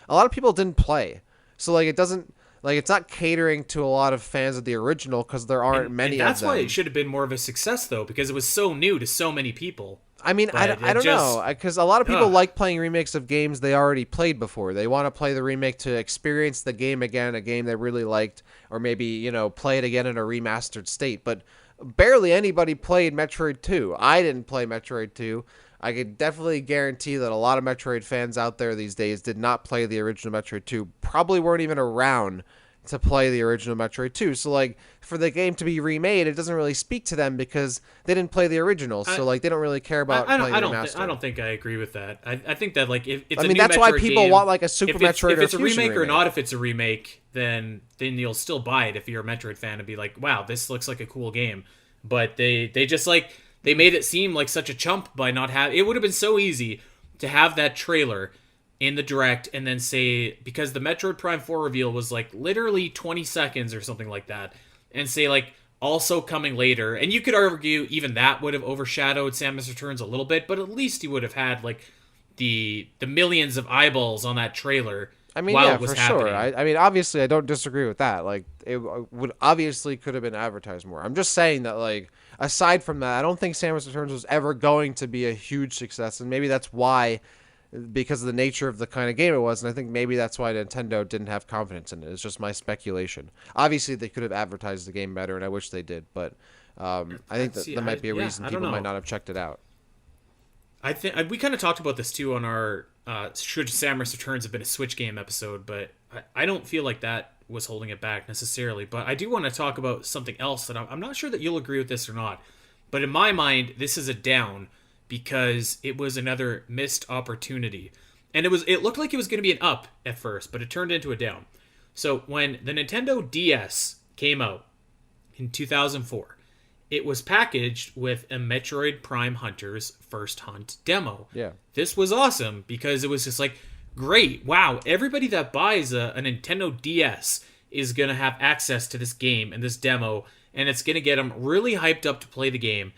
a lot of people didn't play. So like it doesn't, like it's not catering to a lot of fans of the original because there aren't many of them. That's why it should have been more of a success though, because it was so new to so many people. I mean, I don't know, because a lot of people like playing remakes of games they already played before. They want to play the remake to experience the game again, a game they really liked, or maybe, play it again in a remastered state. But barely anybody played Metroid 2. I didn't play Metroid 2. I could definitely guarantee that a lot of Metroid fans out there these days did not play the original Metroid 2, probably weren't even around to play the original Metroid 2. So, like, for the game to be remade, it doesn't really speak to them because they didn't play the original. So, like, they don't really care about playing the remaster. I don't think I agree with that. I think that, like, if it's a new that's Metroid why people game, want, like, a Super Metroid or if it's a Fusion remake or not, if it's a remake, then you'll still buy it if you're a Metroid fan and be like, wow, this looks like a cool game. But they just, like, they made it seem like such a chump by not having... It would have been so easy to have that trailer in the direct and then say, because the Metroid Prime 4 reveal was like literally 20 seconds or something like that, and say like also coming later, and you could argue even that would have overshadowed Samus Returns a little bit, but at least you would have had like the millions of eyeballs on that trailer. I mean, while yeah, it was for happening. sure. I mean, obviously, I don't disagree with that. Like, it would obviously could have been advertised more. I'm just saying that, like, aside from that, I don't think Samus Returns was ever going to be a huge success, and maybe that's why, because of the nature of the kind of game it was, and I think maybe that's why Nintendo didn't have confidence in it. It's just my speculation. Obviously, they could have advertised the game better, and I wish they did, but I think that might be a reason people might not have checked it out. I think we kind of talked about this too on our should Samus Returns have been a Switch game episode, but I don't feel like that was holding it back necessarily. But I do want to talk about something else that I'm not sure that you'll agree with this or not. But in my mind, this is a down because it was another missed opportunity. And it looked like it was going to be an up at first, but it turned into a down. So when the Nintendo DS came out in 2004, it was packaged with a Metroid Prime Hunter's First Hunt demo. Yeah. This was awesome because it was just like, great, wow, everybody that buys a Nintendo DS is going to have access to this game and this demo, and it's going to get them really hyped up to play the game.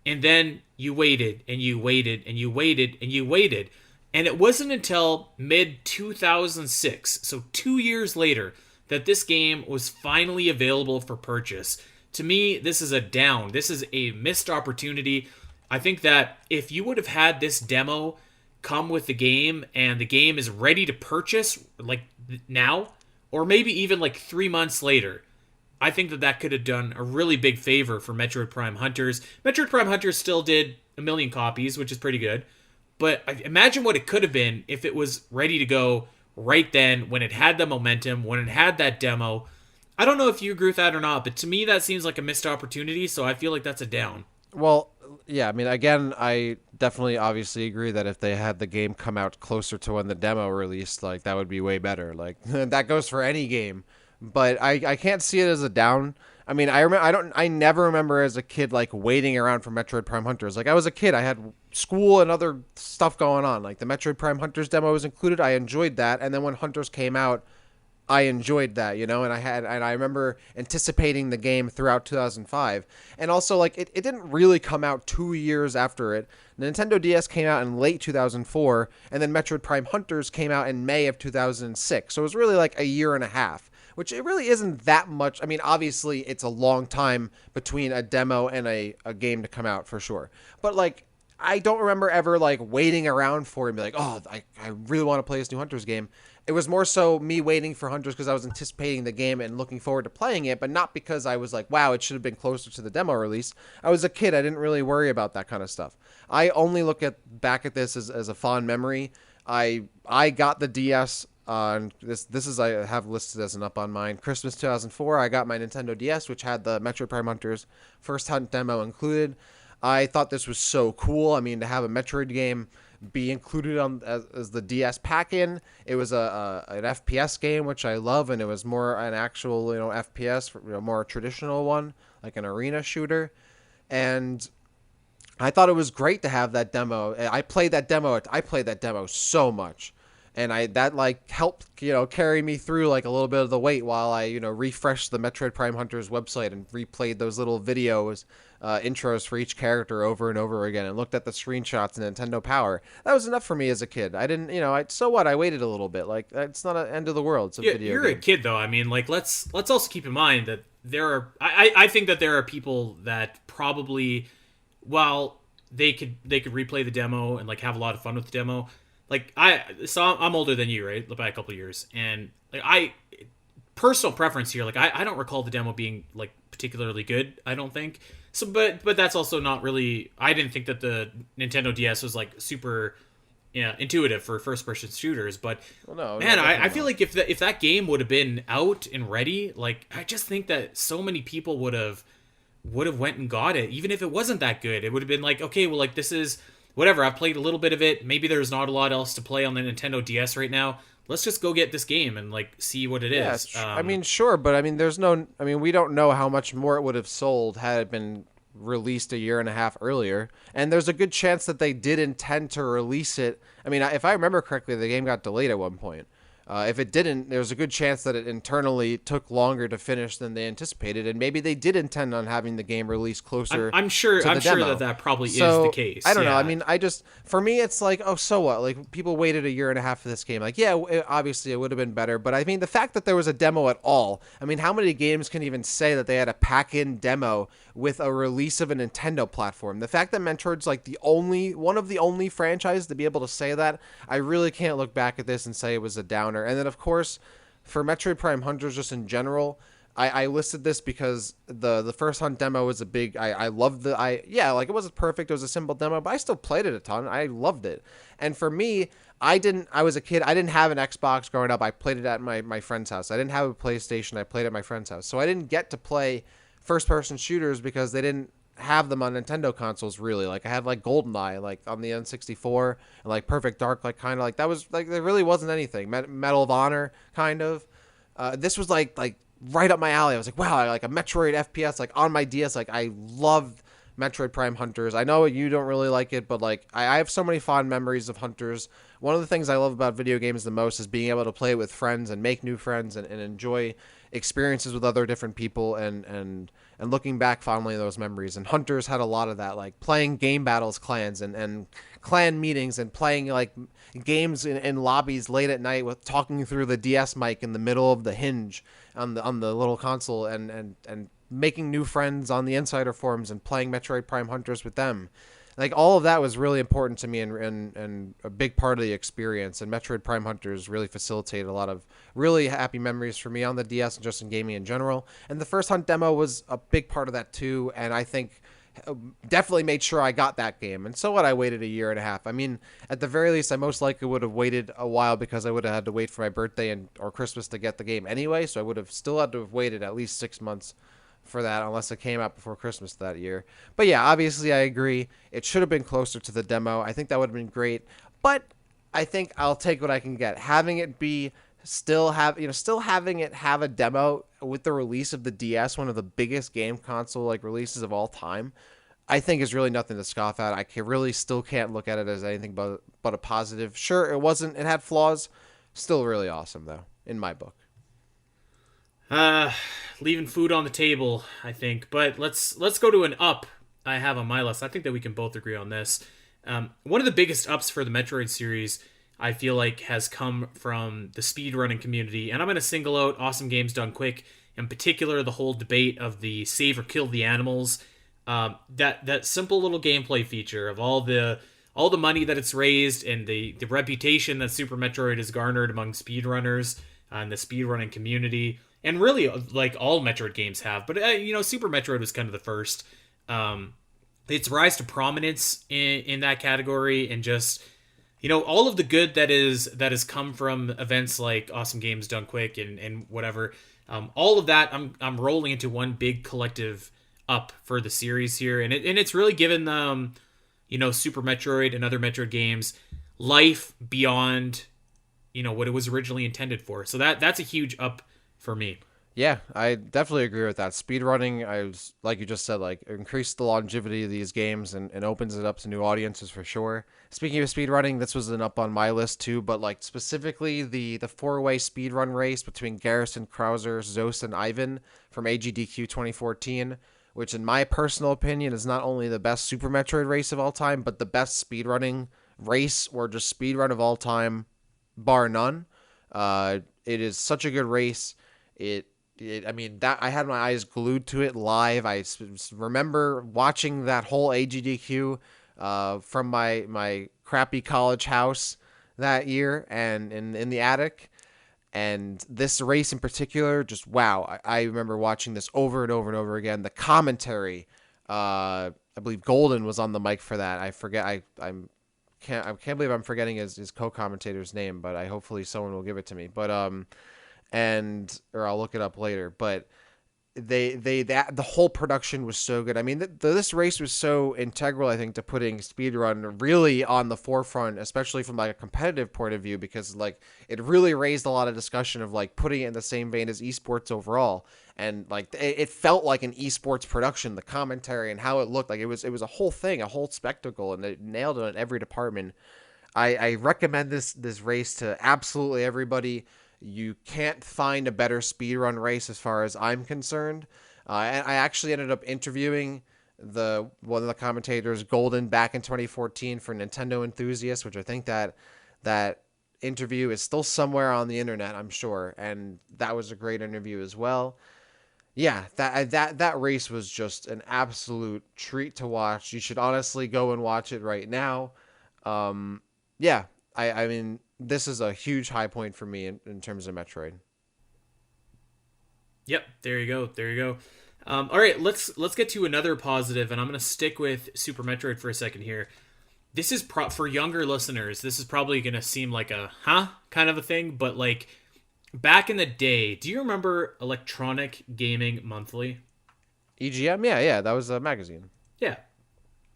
And then you waited, and you waited, and you waited, and you waited. And it wasn't until mid-2006, so 2 years later, that this game was finally available for purchase. To me, this is a down. This is a missed opportunity. I think that if you would have had this demo come with the game and the game is ready to purchase like now, or maybe even like 3 months later, I think that could have done a really big favor for Metroid Prime Hunters. Metroid Prime Hunters still did 1 million copies, which is pretty good. But imagine what it could have been if it was ready to go right then, when it had the momentum, when it had that demo. I don't know if you agree with that or not, but to me that seems like a missed opportunity, so I feel like that's a down. Well, yeah, I mean, again, I definitely obviously agree that if they had the game come out closer to when the demo released, like, that would be way better. Like, that goes for any game. But I can't see it as a down. I mean, I never remember as a kid, like, waiting around for Metroid Prime Hunters. Like, I was a kid, I had school and other stuff going on. Like, the Metroid Prime Hunters demo was included, I enjoyed that, and then when Hunters came out, I enjoyed that, you know, and I remember anticipating the game throughout 2005. And also, like, it didn't really come out 2 years after it. Nintendo DS came out in late 2004, and then Metroid Prime Hunters came out in May of 2006. So it was really like a year and a half, which it really isn't that much. I mean, obviously, it's a long time between a demo and a game to come out for sure. But, like, I don't remember ever, like, waiting around for it and be like, oh, I really want to play this new Hunters game. It was more so me waiting for Hunters because I was anticipating the game and looking forward to playing it, but not because I was like, wow, it should have been closer to the demo release. I was a kid. I didn't really worry about that kind of stuff. I only look back at this as a fond memory. I got the DS on this is I have listed as an up on mine. Christmas 2004, I got my Nintendo DS, which had the Metroid Prime Hunters first hunt demo included. I thought this was so cool. I mean, to have a Metroid game be included on as the DS pack-in. It was an FPS game, which I love, and it was more an actual, you know, FPS, more traditional one, like an arena shooter. And I thought it was great to have that demo. I played that demo so much. And that like helped, you know, carry me through like a little bit of the wait while I, you know, refreshed the Metroid Prime Hunters website and replayed those little videos, intros for each character over and over again, and looked at the screenshots in Nintendo Power. That was enough for me as a kid. I didn't, you know, so what? I waited a little bit. Like, it's not an end of the world. It's a video You're game. a kid though. I mean, like let's also keep in mind that there are. I think that there are people that probably, while they could replay the demo and like have a lot of fun with the demo. Like I'm older than you, right? By a couple of years, and like personal preference here. Like I don't recall the demo being like particularly good. I don't think so, but that's also not really. I didn't think that the Nintendo DS was like super, intuitive for first person shooters. But Well, no, man, I feel not. like if that game would have been out and ready, like I just think that so many people would have went and got it, even if it wasn't that good. It would have been like, okay, well, like this is whatever. I've played a little bit of it. Maybe there's not a lot else to play on the Nintendo DS right now. Let's just go get this game and like see what it Yeah, is. I mean, sure, but I mean, we don't know how much more it would have sold had it been released a year and a half earlier. And there's a good chance that they did intend to release it. I mean, if I remember correctly, the game got delayed at one point. If it didn't, there's a good chance that it internally took longer to finish than they anticipated, and maybe they did intend on having the game released closer. I'm sure. To the I'm sure demo. that probably So, is the case. I don't know. Yeah. I mean, for me, it's like, oh, so what? Like, people waited a year and a half for this game. Like, yeah, obviously it would have been better, but I mean, the fact that there was a demo at all. I mean, how many games can even say that they had a pack-in demo with a release of a Nintendo platform? The fact that Metroid's like one of the only franchises to be able to say that, I really can't look back at this and say it was a downer. And then, of course, for Metroid Prime Hunters just in general, I listed this because the first hunt demo was a big. I loved like it wasn't perfect. It was a simple demo, but I still played it a ton. I loved it. And for me, I was a kid. I didn't have an Xbox growing up. I played it at my friend's house. I didn't have a PlayStation. I played it at my friend's house. So I didn't get to play first person shooters because they didn't have them on Nintendo consoles really. Like I had like GoldenEye like on the N64 and like Perfect Dark, like kind of like that was like there really wasn't anything. Medal of Honor kind of. This was like right up my alley. I was like, wow, I like a Metroid FPS like on my DS. Like I loved Metroid Prime Hunters. I know you don't really like it, but like I have so many fond memories of Hunters. One of the things I love about video games the most is being able to play it with friends and make new friends and enjoy experiences with other different people and looking back fondly at those memories. And Hunters had a lot of that, like playing game battles, clans and clan meetings and playing like games in lobbies late at night with talking through the DS mic in the middle of the hinge on the little console and making new friends on the Insider forums and playing Metroid Prime Hunters with them. Like all of that was really important to me and a big part of the experience. And Metroid Prime Hunters really facilitated a lot of really happy memories for me on the DS and just in gaming in general. And the first hunt demo was a big part of that too. And I think definitely made sure I got that game. And so what? I waited a year and a half. I mean, at the very least, I most likely would have waited a while because I would have had to wait for my birthday or Christmas to get the game anyway. So I would have still had to have waited at least 6 months for that unless it came out before Christmas that year. But yeah, obviously I agree. It should have been closer to the demo. I think that would have been great. But I think I'll take what I can get. Having it be still having it have a demo with the release of the DS, one of the biggest game console like releases of all time, I think is really nothing to scoff at. Really still can't look at it as anything but a positive. Sure, it had flaws, still really awesome though in my book. Uh, leaving food on the table, I think. But let's go to an up I have on my list. I think that we can both agree on this. One of the biggest ups for the Metroid series, I feel like, has come from the speedrunning community, and I'm going to single out Awesome Games Done Quick, in particular the whole debate of the save or kill the animals. That simple little gameplay feature of all the money that it's raised and the reputation that Super Metroid has garnered among speedrunners and the speedrunning community, and really like all Metroid games have. But Super Metroid was kind of the first. Its rise to prominence in that category, and just all of the good that has come from events like Awesome Games Done Quick and whatever, all of that I'm rolling into one big collective up for the series here, and it's really given them Super Metroid and other Metroid games life beyond what it was originally intended for. So that's a huge up for me. Yeah, I definitely agree with that. Speedrunning, I was like you just said, like increased the longevity of these games and opens it up to new audiences for sure. Speaking of speedrunning, this was an up on my list too, but like specifically the four-way speedrun race between Garrison, Krauser, Zos, and Ivan from AGDQ 2014, which in my personal opinion is not only the best Super Metroid race of all time, but the best speedrunning race or just speedrun of all time, bar none. It is such a good race. I mean, that I had my eyes glued to it live. I remember watching that whole AGDQ from my crappy college house that year and in the attic. And this race in particular, just wow. I remember watching this over and over and over again. The commentary, I believe Golden was on the mic for that. I forget. I can't believe I'm forgetting his co-commentator's name, but I hopefully someone will give it to me. But or I'll look it up later. But the whole production was so good. I mean, this race was so integral, I think, to putting speedrun really on the forefront, especially from like a competitive point of view, because like it really raised a lot of discussion of like putting it in the same vein as esports overall, and like it felt like an esports production. The commentary and how it looked, like it was a whole thing, a whole spectacle, and it nailed it in every department. I recommend this race to absolutely everybody. You can't find a better speedrun race as far as I'm concerned. And I actually ended up interviewing one of the commentators, Golden, back in 2014 for Nintendo Enthusiasts, which I think that interview is still somewhere on the internet, I'm sure. And that was a great interview as well. Yeah, that race was just an absolute treat to watch. You should honestly go and watch it right now. Yeah, I mean, this is a huge high point for me in terms of Metroid. Yep, there you go. There you go. All right, let's get to another positive, and I'm gonna stick with Super Metroid for a second here. This is for younger listeners. This is probably gonna seem like a kind of a thing, but like back in the day, do you remember Electronic Gaming Monthly? EGM, yeah, that was a magazine. Yeah,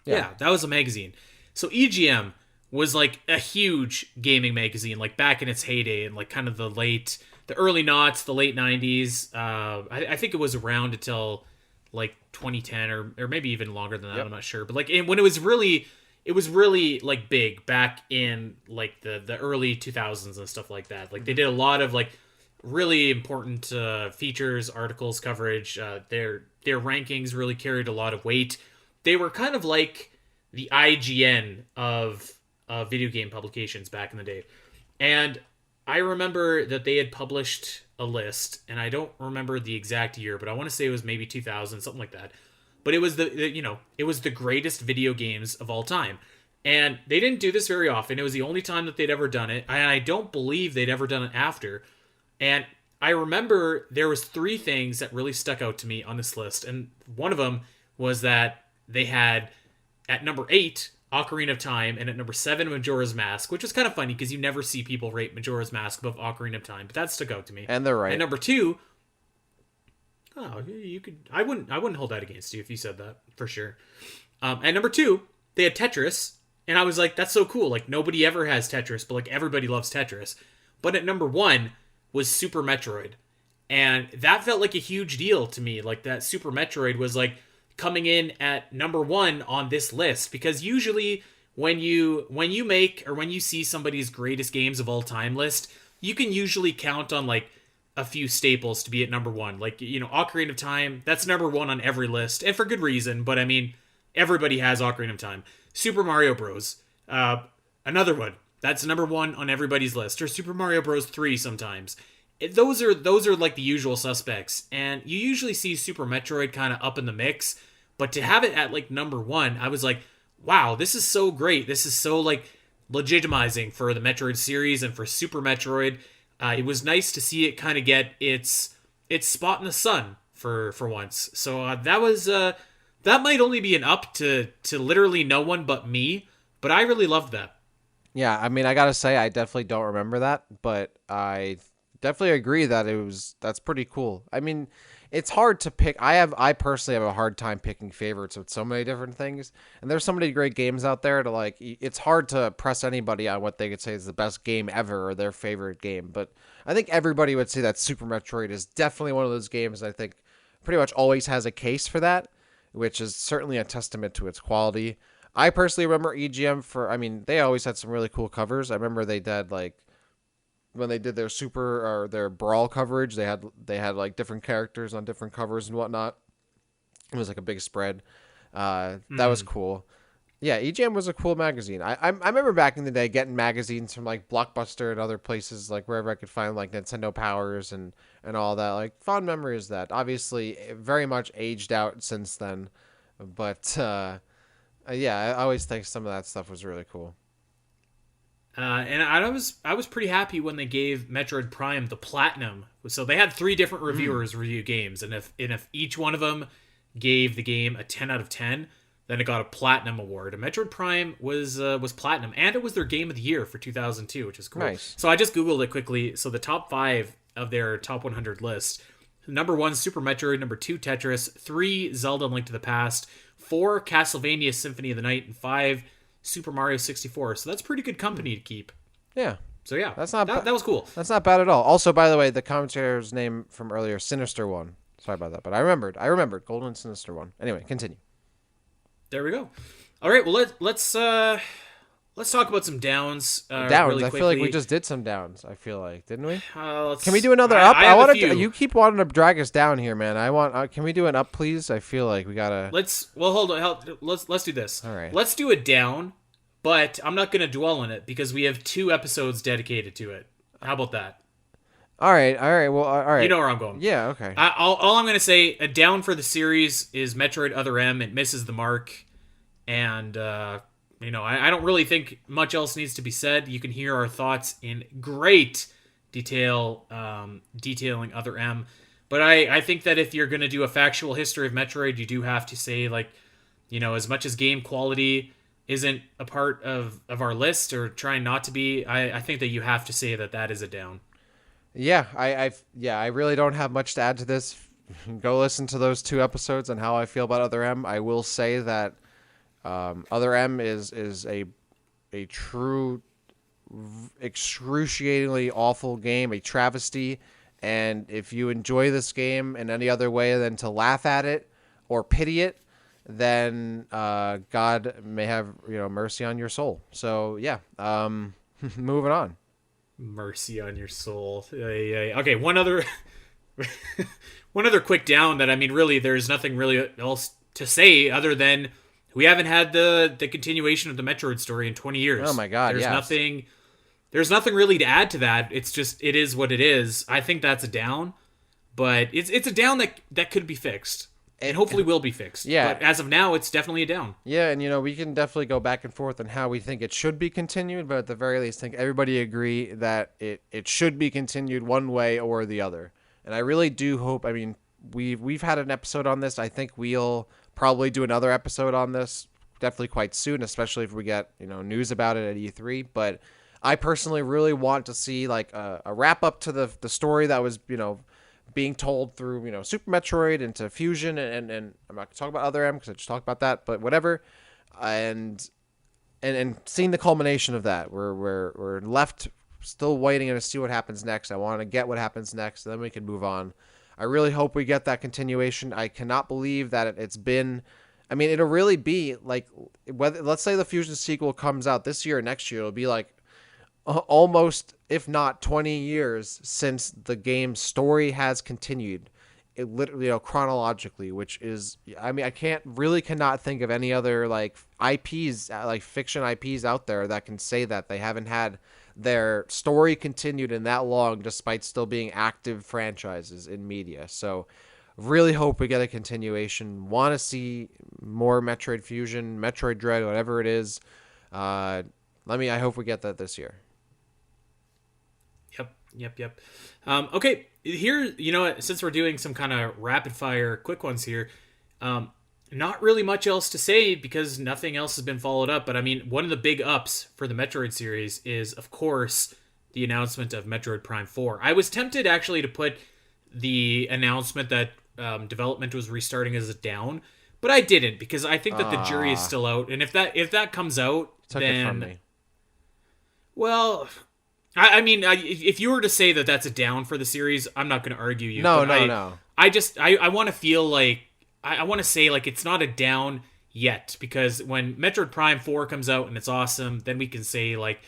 yeah, that was a magazine. So EGM was like a huge gaming magazine, like back in its heyday, and like kind of the early noughts, the late 90s. I think it was around until like 2010 or maybe even longer than that. Yep. I'm not sure, but like when it was really like big back in like the early 2000s and stuff like that. Like they did a lot of like really important features, articles, coverage. Their rankings really carried a lot of weight. They were kind of like the IGN of video game publications back in the day. And I remember that they had published a list, and I don't remember the exact year, but I want to say it was maybe 2000, something like that. But it was it was the greatest video games of all time. And they didn't do this very often. It was the only time that they'd ever done it. And I don't believe they'd ever done it after. And I remember there was 3 things that really stuck out to me on this list. And one of them was that they had at number 8, Ocarina of Time, and at number 7, Majora's Mask, which is kind of funny because you never see people rate Majora's Mask above Ocarina of Time, but that stuck out to me. And they're right. At number 2, you could. I wouldn't hold that against you if you said that for sure. At number 2, they had Tetris, and I was like, that's so cool. Like nobody ever has Tetris, but like everybody loves Tetris. But at number 1 was Super Metroid, and that felt like a huge deal to me. Like that Super Metroid was like coming in at number 1 on this list, because usually when you make or when you see somebody's greatest games of all time list, you can usually count on like a few staples to be at number one. Like, Ocarina of Time, that's number one on every list, and for good reason, but I mean, everybody has Ocarina of Time. Super Mario Bros. Another one. That's number one on everybody's list. Or Super Mario Bros. 3 sometimes. Those are like the usual suspects. And you usually see Super Metroid kind of up in the mix. But to have it at like number one, I was like, wow, this is so great. This is so like legitimizing for the Metroid series and for Super Metroid. It was nice to see it kind of get its spot in the sun for once. So that might only be an up to literally no one but me, but I really loved that. Yeah, I mean, I gotta say, I definitely don't remember that, but I definitely agree that that's pretty cool. I mean, it's hard to pick. I personally have a hard time picking favorites with so many different things, and there's so many great games out there to like. It's hard to press anybody on what they could say is the best game ever or their favorite game, but I think everybody would say that Super Metroid is definitely one of those games I think pretty much always has a case for that, which is certainly a testament to its quality. I personally remember EGM I mean, they always had some really cool covers. I remember they did like when they did their Super or their Brawl coverage, they had like different characters on different covers and whatnot. It was like a big spread. That was cool. Yeah, EGM was a cool magazine. I remember back in the day getting magazines from like Blockbuster and other places, like wherever I could find like Nintendo Powers and all that. Like fond memories of that. Obviously, very much aged out since then, but yeah, I always think some of that stuff was really cool. And I was pretty happy when they gave Metroid Prime the platinum. So they had 3 different reviewers review games, and if each one of them gave the game a 10 out of 10, then it got a platinum award. And Metroid Prime was platinum, and it was their game of the year for 2002, which is cool. Nice. So I just googled it quickly. So the top 5 of their top 100 list: number 1, Super Metroid; number 2, Tetris; 3, Zelda: Link to the Past; 4, Castlevania Symphony of the Night; and 5, Super Mario 64. So that's pretty good company to keep. Yeah. So yeah, that's not that was cool. That's not bad at all. Also, by the way, the commentator's name from earlier, Sinister One. Sorry about that, but I remembered Golden Sinister One. Anyway, continue. There we go. All right, well let's talk about some downs. Downs. Really I quickly. feel like we just did some downs. I feel like, didn't we? Can we do another up? I want to. You keep wanting to drag us down here, man. I want. Can we do an up, please? I feel like we gotta. Hold on. Let's do this. All right. Let's do a down, but I'm not gonna dwell on it because we have 2 episodes dedicated to it. How about that? All right. Well, all right. You know where I'm going. Yeah. Okay. All I'm gonna say, a down for the series is Metroid Other M. It misses the mark, and I don't really think much else needs to be said. You can hear our thoughts in great detail, detailing Other M. But I think that if you're going to do a factual history of Metroid, you do have to say, like, as much as game quality isn't a part of our list or trying not to be, I think that you have to say that is a down. Yeah, I really don't have much to add to this. Go listen to those 2 episodes on how I feel about Other M. I will say that Other M is a true, excruciatingly awful game, a travesty. And if you enjoy this game in any other way than to laugh at it or pity it, then God may have mercy on your soul. So yeah, moving on. Mercy on your soul. Okay, one other quick down that, I mean, really, there's nothing really else to say other than we haven't had the continuation of the Metroid story in 20 years. Oh my God, There's nothing really to add to that. It's just, it is what it is. I think that's a down, but it's a down that could be fixed. And hopefully will be fixed. Yeah. But as of now, it's definitely a down. Yeah, and we can definitely go back and forth on how we think it should be continued, but at the very least, I think everybody agree that it should be continued one way or the other. And I really do hope, I mean, we've had an episode on this. I think we'll probably do another episode on this definitely quite soon, especially if we get, news about it at E3. But I personally really want to see like a wrap up to the story that was, being told through, Super Metroid into Fusion, and I'm not going to talk about Other M because I just talked about that, but whatever. And seeing the culmination of that, we're left still waiting to see what happens next. I want to get what happens next, and then we can move on. I really hope we get that continuation. I cannot believe that it's been, I mean, it'll really be like, let's say the Fusion sequel comes out this year or next year, it'll be like almost, if not 20 years since the game's story has continued. It literally, chronologically, which is, I mean, I cannot think of any other like IPs, like fiction IPs out there that can say that they haven't had their story continued in that long, despite still being active franchises in media. So, really hope we get a continuation. Want to see more Metroid Fusion, Metroid Dread, whatever it is. Uh, I hope we get that this year. Yep. Okay, here, you know what? Since we're doing some kind of rapid fire, quick ones here, um, not really much else to say because nothing else has been followed up. But I mean, one of the big ups for the Metroid series is, of course, the announcement of Metroid Prime 4. I was tempted actually to put the announcement that development was restarting as a down, but I didn't because I think that the jury is still out. And if that comes out, Took it from then me. well, I mean, if you were to say that that's a down for the series, I'm not going to argue you. No, But no, no. I want to feel like I want to say like it's not a down yet because when Metroid Prime 4 comes out and it's awesome, then we can say like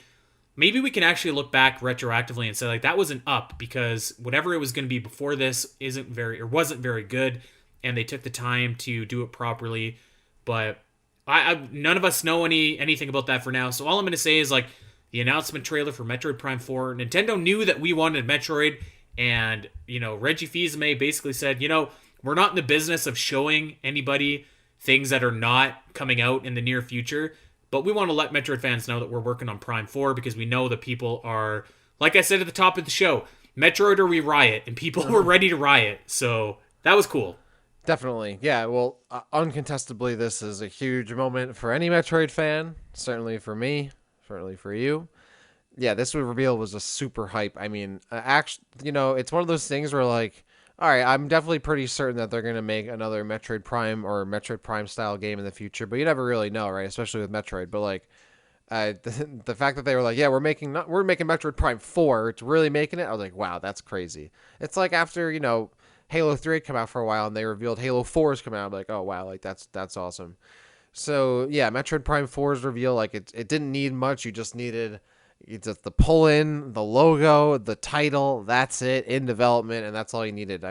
maybe we can actually look back retroactively and say like that was an up because whatever it was going to be before this wasn't very good, and they took the time to do it properly. But I none of us know anything about that for now. So all I'm going to say is like the announcement trailer for Metroid Prime 4. Nintendo knew that we wanted Metroid, and Reggie Fils-Aimé basically said, we're not in the business of showing anybody things that are not coming out in the near future, but we want to let Metroid fans know that we're working on Prime 4 because we know that people are, like I said at the top of the show, Metroid or we riot, and people were ready to riot. So that was cool. Definitely. Yeah, well, uncontestably, this is a huge moment for any Metroid fan. Certainly for me. Certainly for you. Yeah, this reveal was a super hype. I mean, actually, it's one of those things where, like, all right, I'm definitely pretty certain that they're going to make another Metroid Prime or Metroid Prime style game in the future, but you never really know, right? Especially with Metroid. But, like, the fact that they were like, yeah, we're making Metroid Prime 4, it's really making it. I was like, wow, that's crazy. It's like after Halo 3 had come out for a while and they revealed Halo 4 is coming out. I'm like, oh wow, like that's awesome. So yeah, Metroid Prime 4's reveal, like it didn't need much. You just needed just the pull in, the logo, the title. That's it in development, and that's all you needed.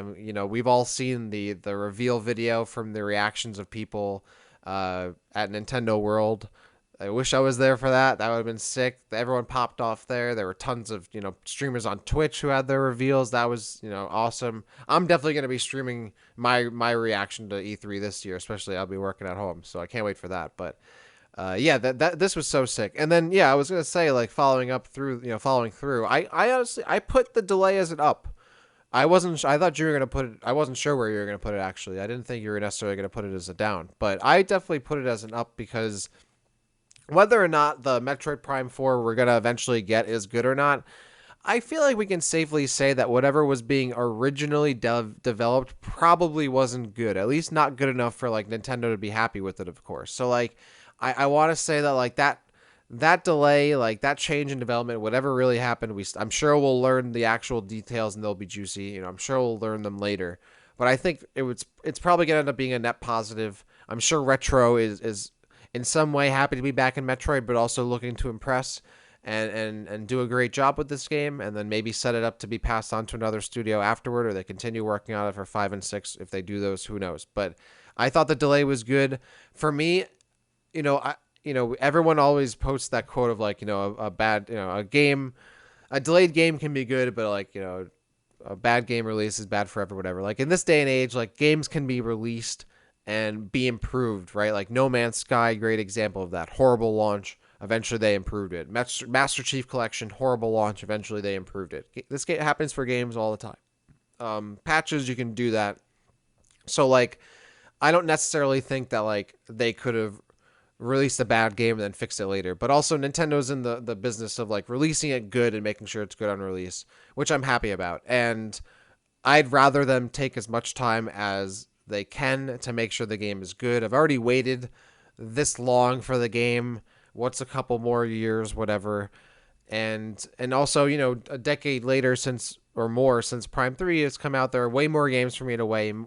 We've all seen the reveal video from the reactions of people at Nintendo World. I wish I was there for that. That would have been sick. Everyone popped off there. There were tons of, streamers on Twitch who had their reveals. That was, awesome. I'm definitely going to be streaming my reaction to E3 this year, especially I'll be working at home. So I can't wait for that. But yeah, that this was so sick. And then yeah, I was going to say like following through. I honestly I put the delay as an up. I thought you were going to put it. I wasn't sure where you were going to put it actually. I didn't think you were necessarily going to put it as a down, but I definitely put it as an up because whether or not the Metroid Prime 4 we're going to eventually get is good or not, I feel like we can safely say that whatever was being originally developed probably wasn't good. At least not good enough for like Nintendo to be happy with it, of course. So like I want to say that like that delay, like that change in development, whatever really happened, I'm sure we'll learn the actual details and they'll be juicy. I'm sure we'll learn them later. But I think it's probably going to end up being a net positive. I'm sure Retro is in some way happy to be back in Metroid, but also looking to impress and do a great job with this game, and then maybe set it up to be passed on to another studio afterward, or they continue working on it for 5 and 6. If they do those, who knows? But I thought the delay was good for me. Everyone always posts that quote of like, a bad, a delayed game can be good, but like, a bad game release is bad forever, whatever. Like in this day and age, like games can be released and be improved, right? Like No Man's Sky, great example of that. Horrible launch. Eventually they improved it. Master Chief Collection, horrible launch. Eventually they improved it. This game happens for games all the time. Patches, you can do that. So like, I don't necessarily think that like they could have released a bad game and then fixed it later. But also Nintendo's in the business of like releasing it good and making sure it's good on release, which I'm happy about. And I'd rather them take as much time as they can to make sure the game is good. I've already waited this long for the game. What's a couple more years, whatever. And also, a decade later since Prime 3 has come out, there are way more games for me to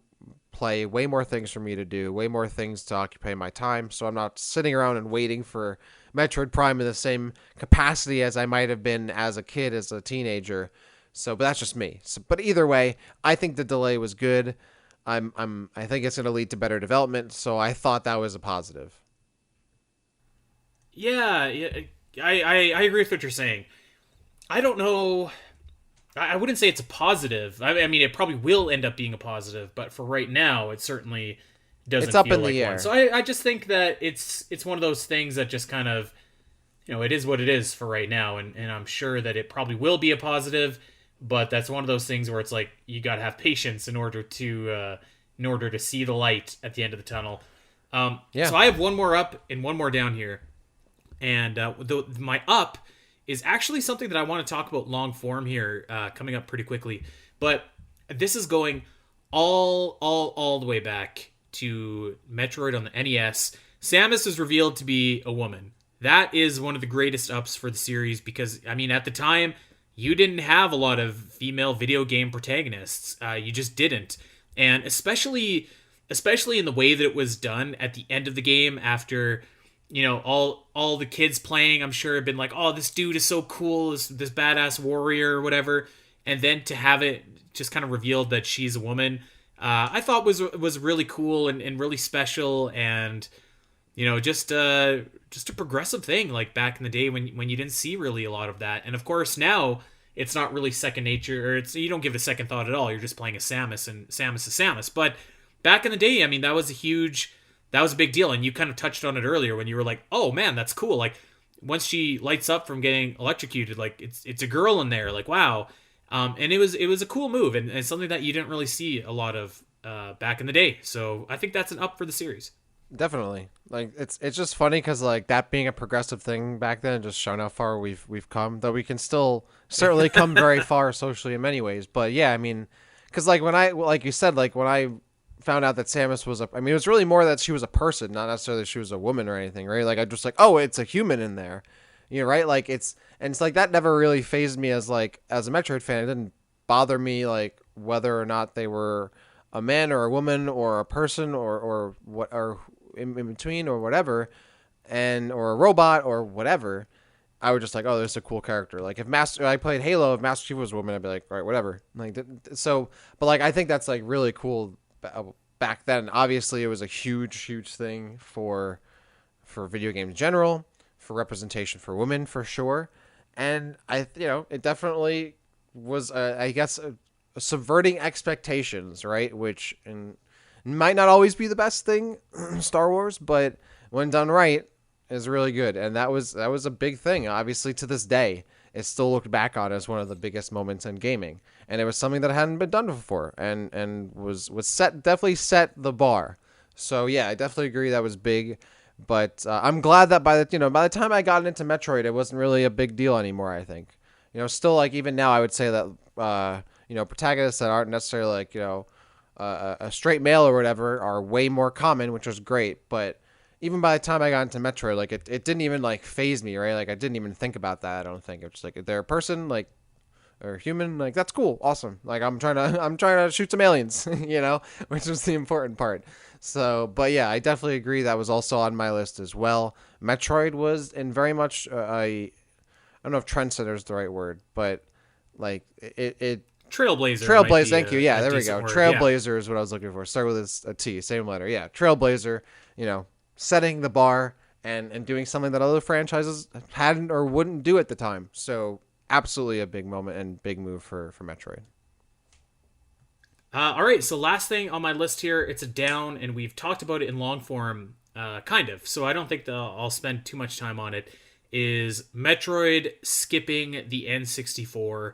play, way more things for me to do, way more things to occupy my time. So I'm not sitting around and waiting for Metroid Prime in the same capacity as I might have been as a kid, as a teenager. So, but that's just me. So, but either way, I think the delay was good. I think it's going to lead to better development. So I thought that was a positive. Yeah, yeah, I agree with what you're saying. I don't know. I wouldn't say it's a positive. I mean, it probably will end up being a positive, but for right now, it certainly It's doesn't up feel in like the one. air. So I just think that it's one of those things that just kind of, it is what it is for right now, and I'm sure that it probably will be a positive, but that's one of those things where it's like you gotta have patience in order to see the light at the end of the tunnel. Yeah. So I have one more up and one more down here, and my up is actually something that I want to talk about long form here, coming up pretty quickly. But this is going all the way back to Metroid on the NES. Samus is revealed to be a woman. That is one of the greatest ups for the series because, I mean, at the time, you didn't have a lot of female video game protagonists. You just didn't, and especially in the way that it was done at the end of the game after all the kids playing, I'm sure, have been like, oh, this dude is so cool, this badass warrior or whatever, and then to have it just kind of revealed that she's a woman, I thought was really cool and really special, and just a progressive thing like back in the day when you didn't see really a lot of that. And of course now it's not really second nature, or you don't give it a second thought at all. You're just playing a Samus, and Samus is Samus. But back in the day, I mean, that was a big deal, and you kind of touched on it earlier when you were like, "Oh man, that's cool!" Like once she lights up from getting electrocuted, like it's a girl in there, like wow. And it was a cool move, and something that you didn't really see a lot of back in the day. So I think that's an up for the series. Definitely. Like it's just funny because like that being a progressive thing back then, just showing how far we've come. Though we can still certainly come very far socially in many ways. But yeah, I mean, because like when I like you said, like when I found out that Samus was a, I mean, it was really more that she was a person, not necessarily she was a woman or anything, right? Like I just like, oh, it's a human in there, right? Like it's like that never really phased me as like as a Metroid fan. It didn't bother me like whether or not they were a man or a woman or a person or what or in between or whatever, and or a robot or whatever. I would just like, oh, this is a cool character. Like if I played Halo, if Master Chief was a woman, I'd be like, all right, whatever. Like so, but like I think that's like really cool. Back then, obviously, it was a huge thing for video games in general, for representation for women for sure, and it definitely was, I guess, subverting expectations, right? Which might not always be the best thing, Star Wars, but when done right, is really good. And that was a big thing. Obviously, to this day, it's still looked back on as one of the biggest moments in gaming, and it was something that hadn't been done before, and was definitely set the bar. So yeah, I definitely agree that was big. But I'm glad that by the time I got into Metroid, it wasn't really a big deal anymore. I think still like even now I would say that protagonists that aren't necessarily like a straight male or whatever are way more common, which was great. But even by the time I got into Metroid, like it didn't even like phase me, right? Like I didn't even think about that. I don't think it's like if they're a person, like or human, like that's cool, awesome. Like I'm trying to shoot some aliens, which was the important part. So, but yeah, I definitely agree that was also on my list as well. Metroid was in very much I don't know if trendsetter is the right word, but like it Trailblazer might Trailblaze, be thank you. Yeah, a there we decent go. word. Yeah. Trailblazer is what I was looking for. Start with a T, same letter. Yeah, Trailblazer, setting the bar and doing something that other franchises hadn't or wouldn't do at the time. So, absolutely a big moment and big move for Metroid. All right, so last thing on my list here, it's a down, and we've talked about it in long form, kind of. So I don't think that I'll spend too much time on it. Is Metroid skipping the N64?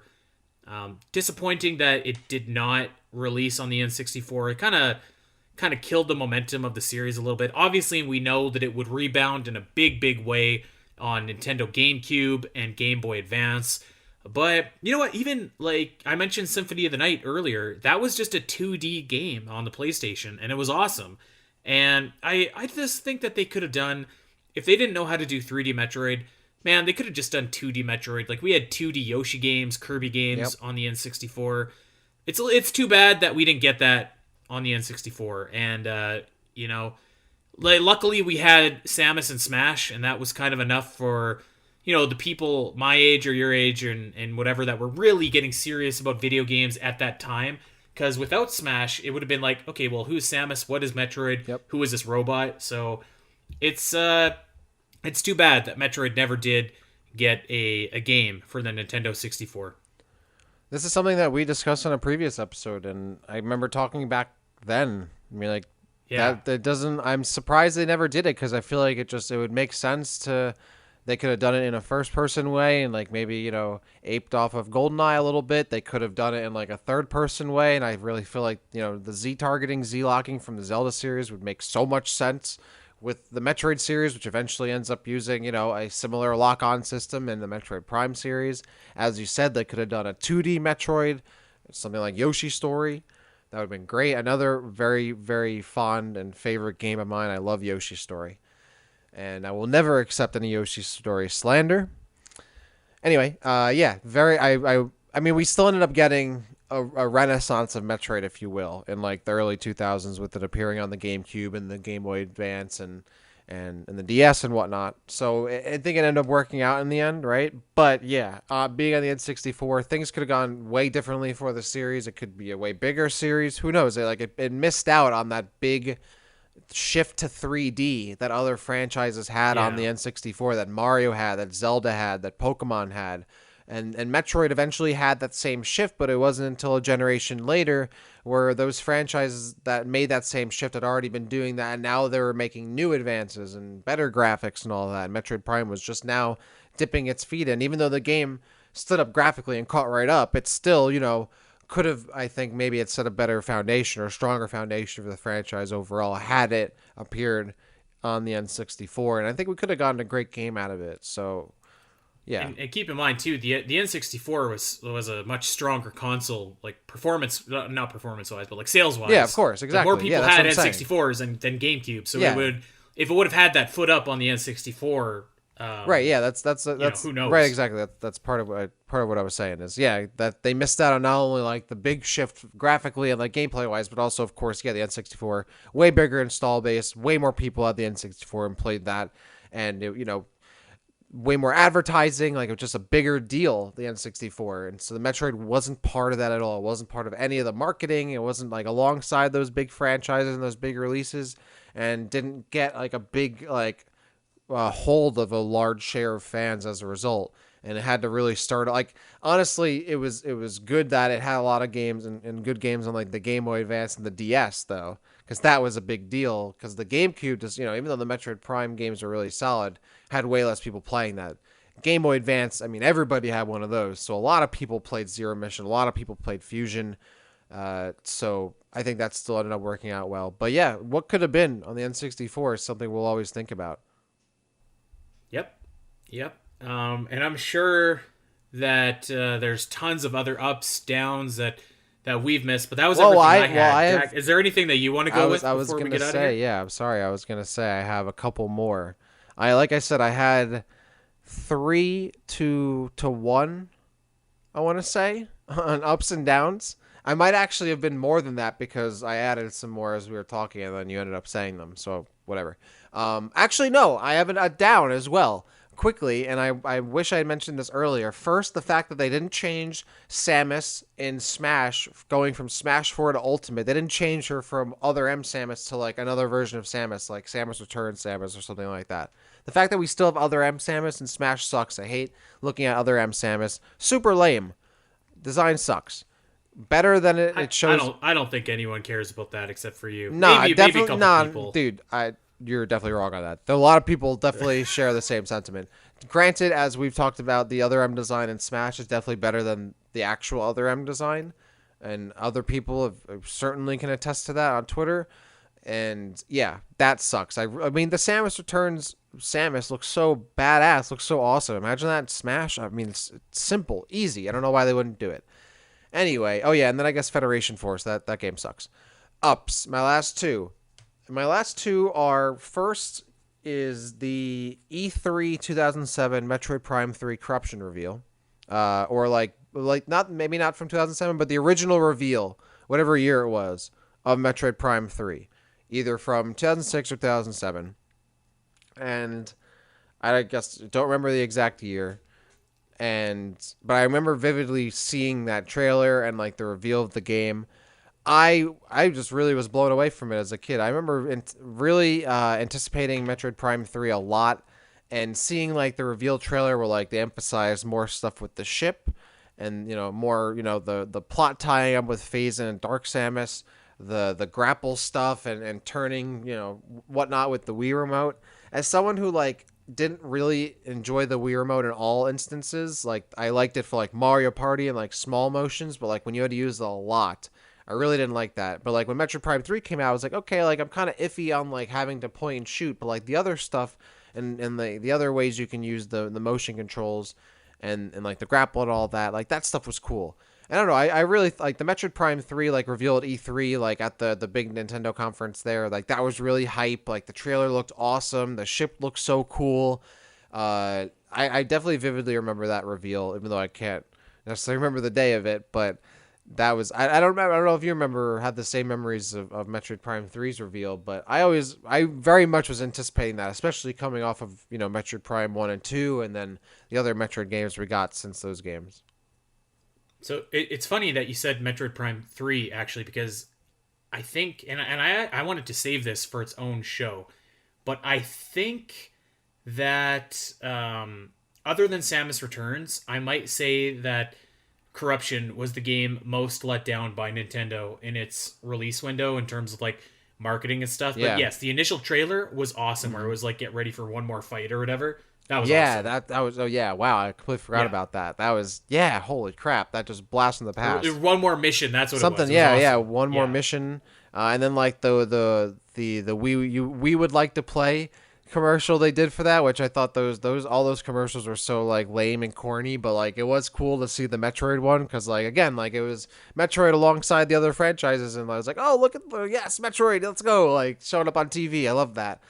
Disappointing that it did not release on the N64. It kind of killed the momentum of the series a little bit. Obviously, we know that it would rebound in a big way on Nintendo GameCube and Game Boy Advance. But you know what? Even like I mentioned Symphony of the Night earlier, that was just a 2D game on the PlayStation, and it was awesome. And I just think that they could have done, if they didn't know how to do 3D Metroid, man, they could have just done 2D Metroid. Like we had 2D Yoshi games, Kirby games on the N64. It's too bad that we didn't get that on the N64. And Like, luckily, we had Samus and Smash, and that was kind of enough for, the people my age or your age and whatever that were really getting serious about video games at that time. Because without Smash, it would have been like, okay, well, who's Samus? What is Metroid? Yep. Who is this robot? So it's it's too bad that Metroid never did get a game for the Nintendo 64. This is something that we discussed on a previous episode, and I remember talking back then. I mean, like, Yeah. that doesn't. I'm surprised they never did it because I feel like it would make sense to. They could have done it in a first person way and like maybe, aped off of GoldenEye a little bit. They could have done it in like a third person way. And I really feel like, the Z targeting, Z locking from the Zelda series would make so much sense with the Metroid series, which eventually ends up using, a similar lock on system in the Metroid Prime series. As you said, they could have done a 2D Metroid, something like Yoshi's Story. That would have been great. Another very, very fond and favorite game of mine. I love Yoshi's Story. And I will never accept any Yoshi's Story slander. Anyway, yeah, I mean, we still ended up getting a renaissance of Metroid, if you will, in like the early 2000s with it appearing on the GameCube and the Game Boy Advance and the DS and whatnot. So I think it ended up working out in the end, right? But yeah, being on the N64, things could have gone way differently for the series. It could be a way bigger series. Who knows? It missed out on that big shift to 3D that other franchises had on the N64, that Mario had, that Zelda had, that Pokemon had. And Metroid eventually had that same shift, but it wasn't until a generation later where those franchises that made that same shift had already been doing that, and now they were making new advances and better graphics and all that. And Metroid Prime was just now dipping its feet in. Even though the game stood up graphically and caught right up, it still, could have, I think, maybe it set a better foundation or a stronger foundation for the franchise overall had it appeared on the N64. And I think we could have gotten a great game out of it. So, yeah. And keep in mind too, the N64 was a much stronger console, like performance, not performance wise, but like sales wise. Yeah, of course, exactly. Like more people had N64s than GameCube, so it would, if it would have had that foot up on the N64. Right, yeah, that's who knows? Right, exactly. That's part of what I was saying is, yeah, that they missed out on not only like the big shift graphically and like gameplay wise, but also of course, yeah, the N64 way bigger install base, way more people had the N64 and played that, and way more advertising, like it was just a bigger deal, the N64. And so the Metroid wasn't part of that at all. It wasn't part of any of the marketing. It wasn't like alongside those big franchises and those big releases, and didn't get like a big like hold of a large share of fans as a result. And it had to really start, like, honestly, it was good that it had a lot of games and good games on like the Game Boy Advance and the DS though, because that was a big deal, because the GameCube just, even though the Metroid Prime games are really solid, had way less people playing that. Game Boy Advance, I mean, everybody had one of those, so a lot of people played Zero Mission, a lot of people played Fusion, so I think that still ended up working out well. But yeah, what could have been on the N64 is something we'll always think about. Yep. And I'm sure that there's tons of other ups, downs that we've missed, but that was everything I had. Jack, is there anything that you want to go with before we get out of here? Yeah, I'm sorry. I was gonna say I have a couple more. Like I said, I had 3-1. I want to say on ups and downs. I might actually have been more than that because I added some more as we were talking, and then you ended up saying them. So whatever. Actually, no, I have a down as well. Quickly, and I wish I had mentioned this earlier. First, the fact that they didn't change Samus in Smash, going from Smash 4 to Ultimate. They didn't change her from other M Samus to like another version of Samus, like Samus Return Samus or something like that. The fact that we still have other M Samus in Smash sucks. I hate looking at other M Samus. Super lame. Design sucks. Better than it shows. I don't think anyone cares about that except for you. Nah, maybe a couple people. Dude, you're definitely wrong on that. A lot of people definitely share the same sentiment. Granted, as we've talked about, the other M design in Smash is definitely better than the actual other M design, and other people have certainly can attest to that on Twitter. And yeah, that sucks. I mean, the Samus Returns Samus looks so badass, looks so awesome. Imagine that in Smash. I mean, it's simple, easy. I don't know why they wouldn't do it. Anyway, oh yeah, and then I guess Federation Force. That game sucks. Ups. My last two. My last two are, first is the E3 2007 Metroid Prime 3 corruption reveal. Or like not, maybe not from 2007, but the original reveal, whatever year it was, of Metroid Prime 3. either from 2006 or 2007. And I guess don't remember the exact year. But I remember vividly seeing that trailer and like the reveal of the game. I just really was blown away from it as a kid. I remember really anticipating Metroid Prime 3 a lot, and seeing like the reveal trailer where like they emphasized more stuff with the ship, and more the plot tying up with Phazon and Dark Samus, the grapple stuff and turning whatnot with the Wii remote. As someone who like didn't really enjoy the Wii remote in all instances, like I liked it for like Mario Party and like small motions, but like when you had to use it a lot, I really didn't like that. But like when Metroid Prime 3 came out, I was like, okay, like I'm kind of iffy on like having to point and shoot, but like the other stuff and the other ways you can use the motion controls and like the grapple and all that, like that stuff was cool. I don't know. I really like the Metroid Prime 3 like reveal at E3, like at the big Nintendo conference there. Like that was really hype. Like the trailer looked awesome. The ship looked so cool. I definitely vividly remember that reveal, even though I can't necessarily remember the day of it. But that was I don't remember. I don't know if you remember had the same memories of Metroid Prime 3's reveal, but I very much was anticipating that, especially coming off of Metroid Prime 1 and 2, and then the other Metroid games we got since those games. So it's funny that you said Metroid Prime 3, actually, because I think, and I wanted to save this for its own show, but I think that other than Samus Returns, I might say that Corruption was the game most let down by Nintendo in its release window in terms of like marketing and stuff. Yeah. But yes, the initial trailer was awesome, where it was like, get ready for one more fight or whatever. That was awesome. that was wow, I completely forgot about that. That was holy crap, that just blast from the past. One more mission, that's what Something, it was. It was awesome. one more mission, and then like the we would like to play commercial they did for that, which I thought all those commercials were so like lame and corny, but like it was cool to see the Metroid one, because like again, like it was Metroid alongside the other franchises, and I was like, oh, look at yes, Metroid, let's go, like showing up on TV. I love that.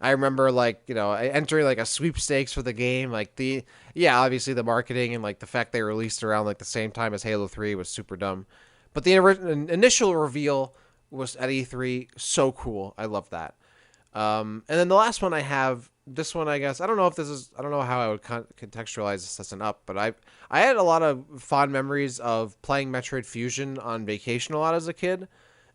I remember like entering like a sweepstakes for the game, like obviously the marketing and like the fact they released around like the same time as Halo 3 was super dumb, but the initial reveal was at E3 so cool. I love that. And then the last one I have, this one I guess I don't know how I would contextualize this as an up, but I had a lot of fond memories of playing Metroid Fusion on vacation a lot as a kid.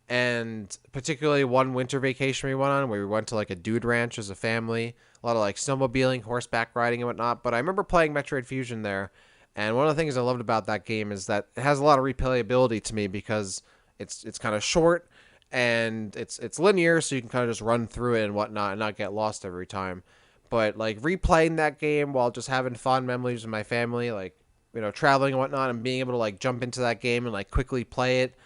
And particularly one winter vacation we went on where we went to like a dude ranch as a family, a lot of like snowmobiling, horseback riding and whatnot. But I remember playing Metroid Fusion there. And one of the things I loved about that game is that it has a lot of replayability to me, because it's kind of short and it's linear, so you can kind of just run through it and whatnot and not get lost every time. But like replaying that game while just having fond memories with my family, like, traveling and whatnot, and being able to like jump into that game and like quickly play it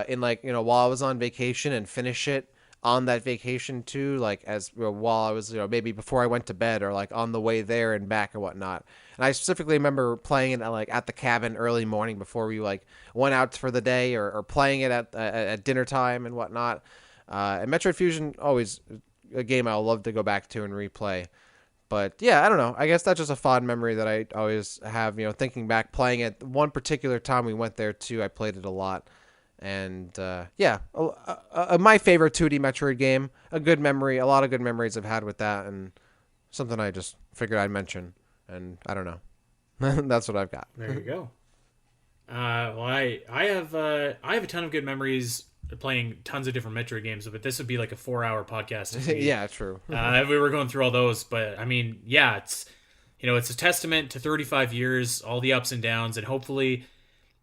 in like while I was on vacation and finish it on that vacation too, like as while I was maybe before I went to bed or like on the way there and back and whatnot. And I specifically remember playing it like at the cabin early morning before we like went out for the day, or playing it at dinner time and whatnot. And Metroid Fusion, always a game I'll love to go back to and replay. But yeah, I don't know. I guess that's just a fond memory that I always have, thinking back, playing it. One particular time we went there too, I played it a lot. And my favorite 2D Metroid game. A lot of good memories I've had with that, and something I just figured I'd mention. And I don't know. That's what I've got. There you go. Well, I have a ton of good memories playing tons of different Metroid games, but this would be like a 4-hour podcast. Yeah, true. If we were going through all those, but I mean, yeah, it's it's a testament to 35 years, all the ups and downs, and hopefully,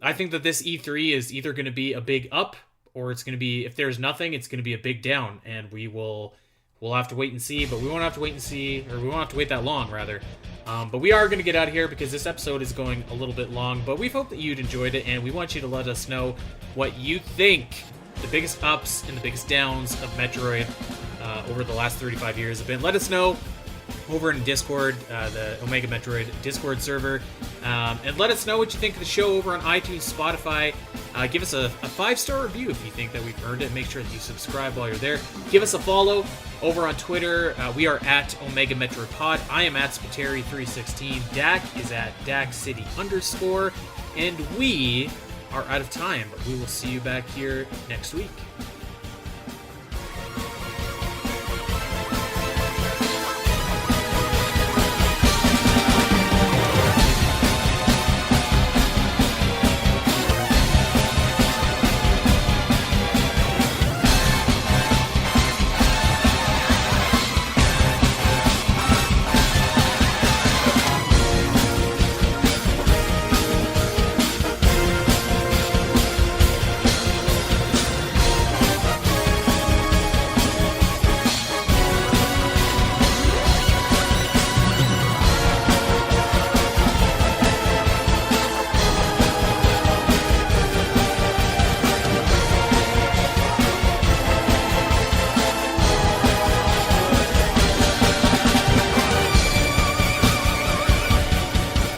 I think that this E3 is either going to be a big up, or it's going to be, if there's nothing, it's going to be a big down, and we'll have to wait and see, but we won't have to wait and see, or we won't have to wait that long, rather. But we are going to get out of here because this episode is going a little bit long, but we hope that you'd enjoyed it, and we want you to let us know what you think the biggest ups and the biggest downs of Metroid over the last 35 years have been. Let us know over in Discord, the Omega Metroid Discord server, and let us know what you think of the show over on iTunes, Spotify. Give us a 5-star review if you think that we've earned it. Make sure that you subscribe while you're there. Give us a follow over on Twitter. We are at Omega Metroid Pod. I am at Spateri316. Dak is at DakCity_, and we are out of time, but we will see you back here next week.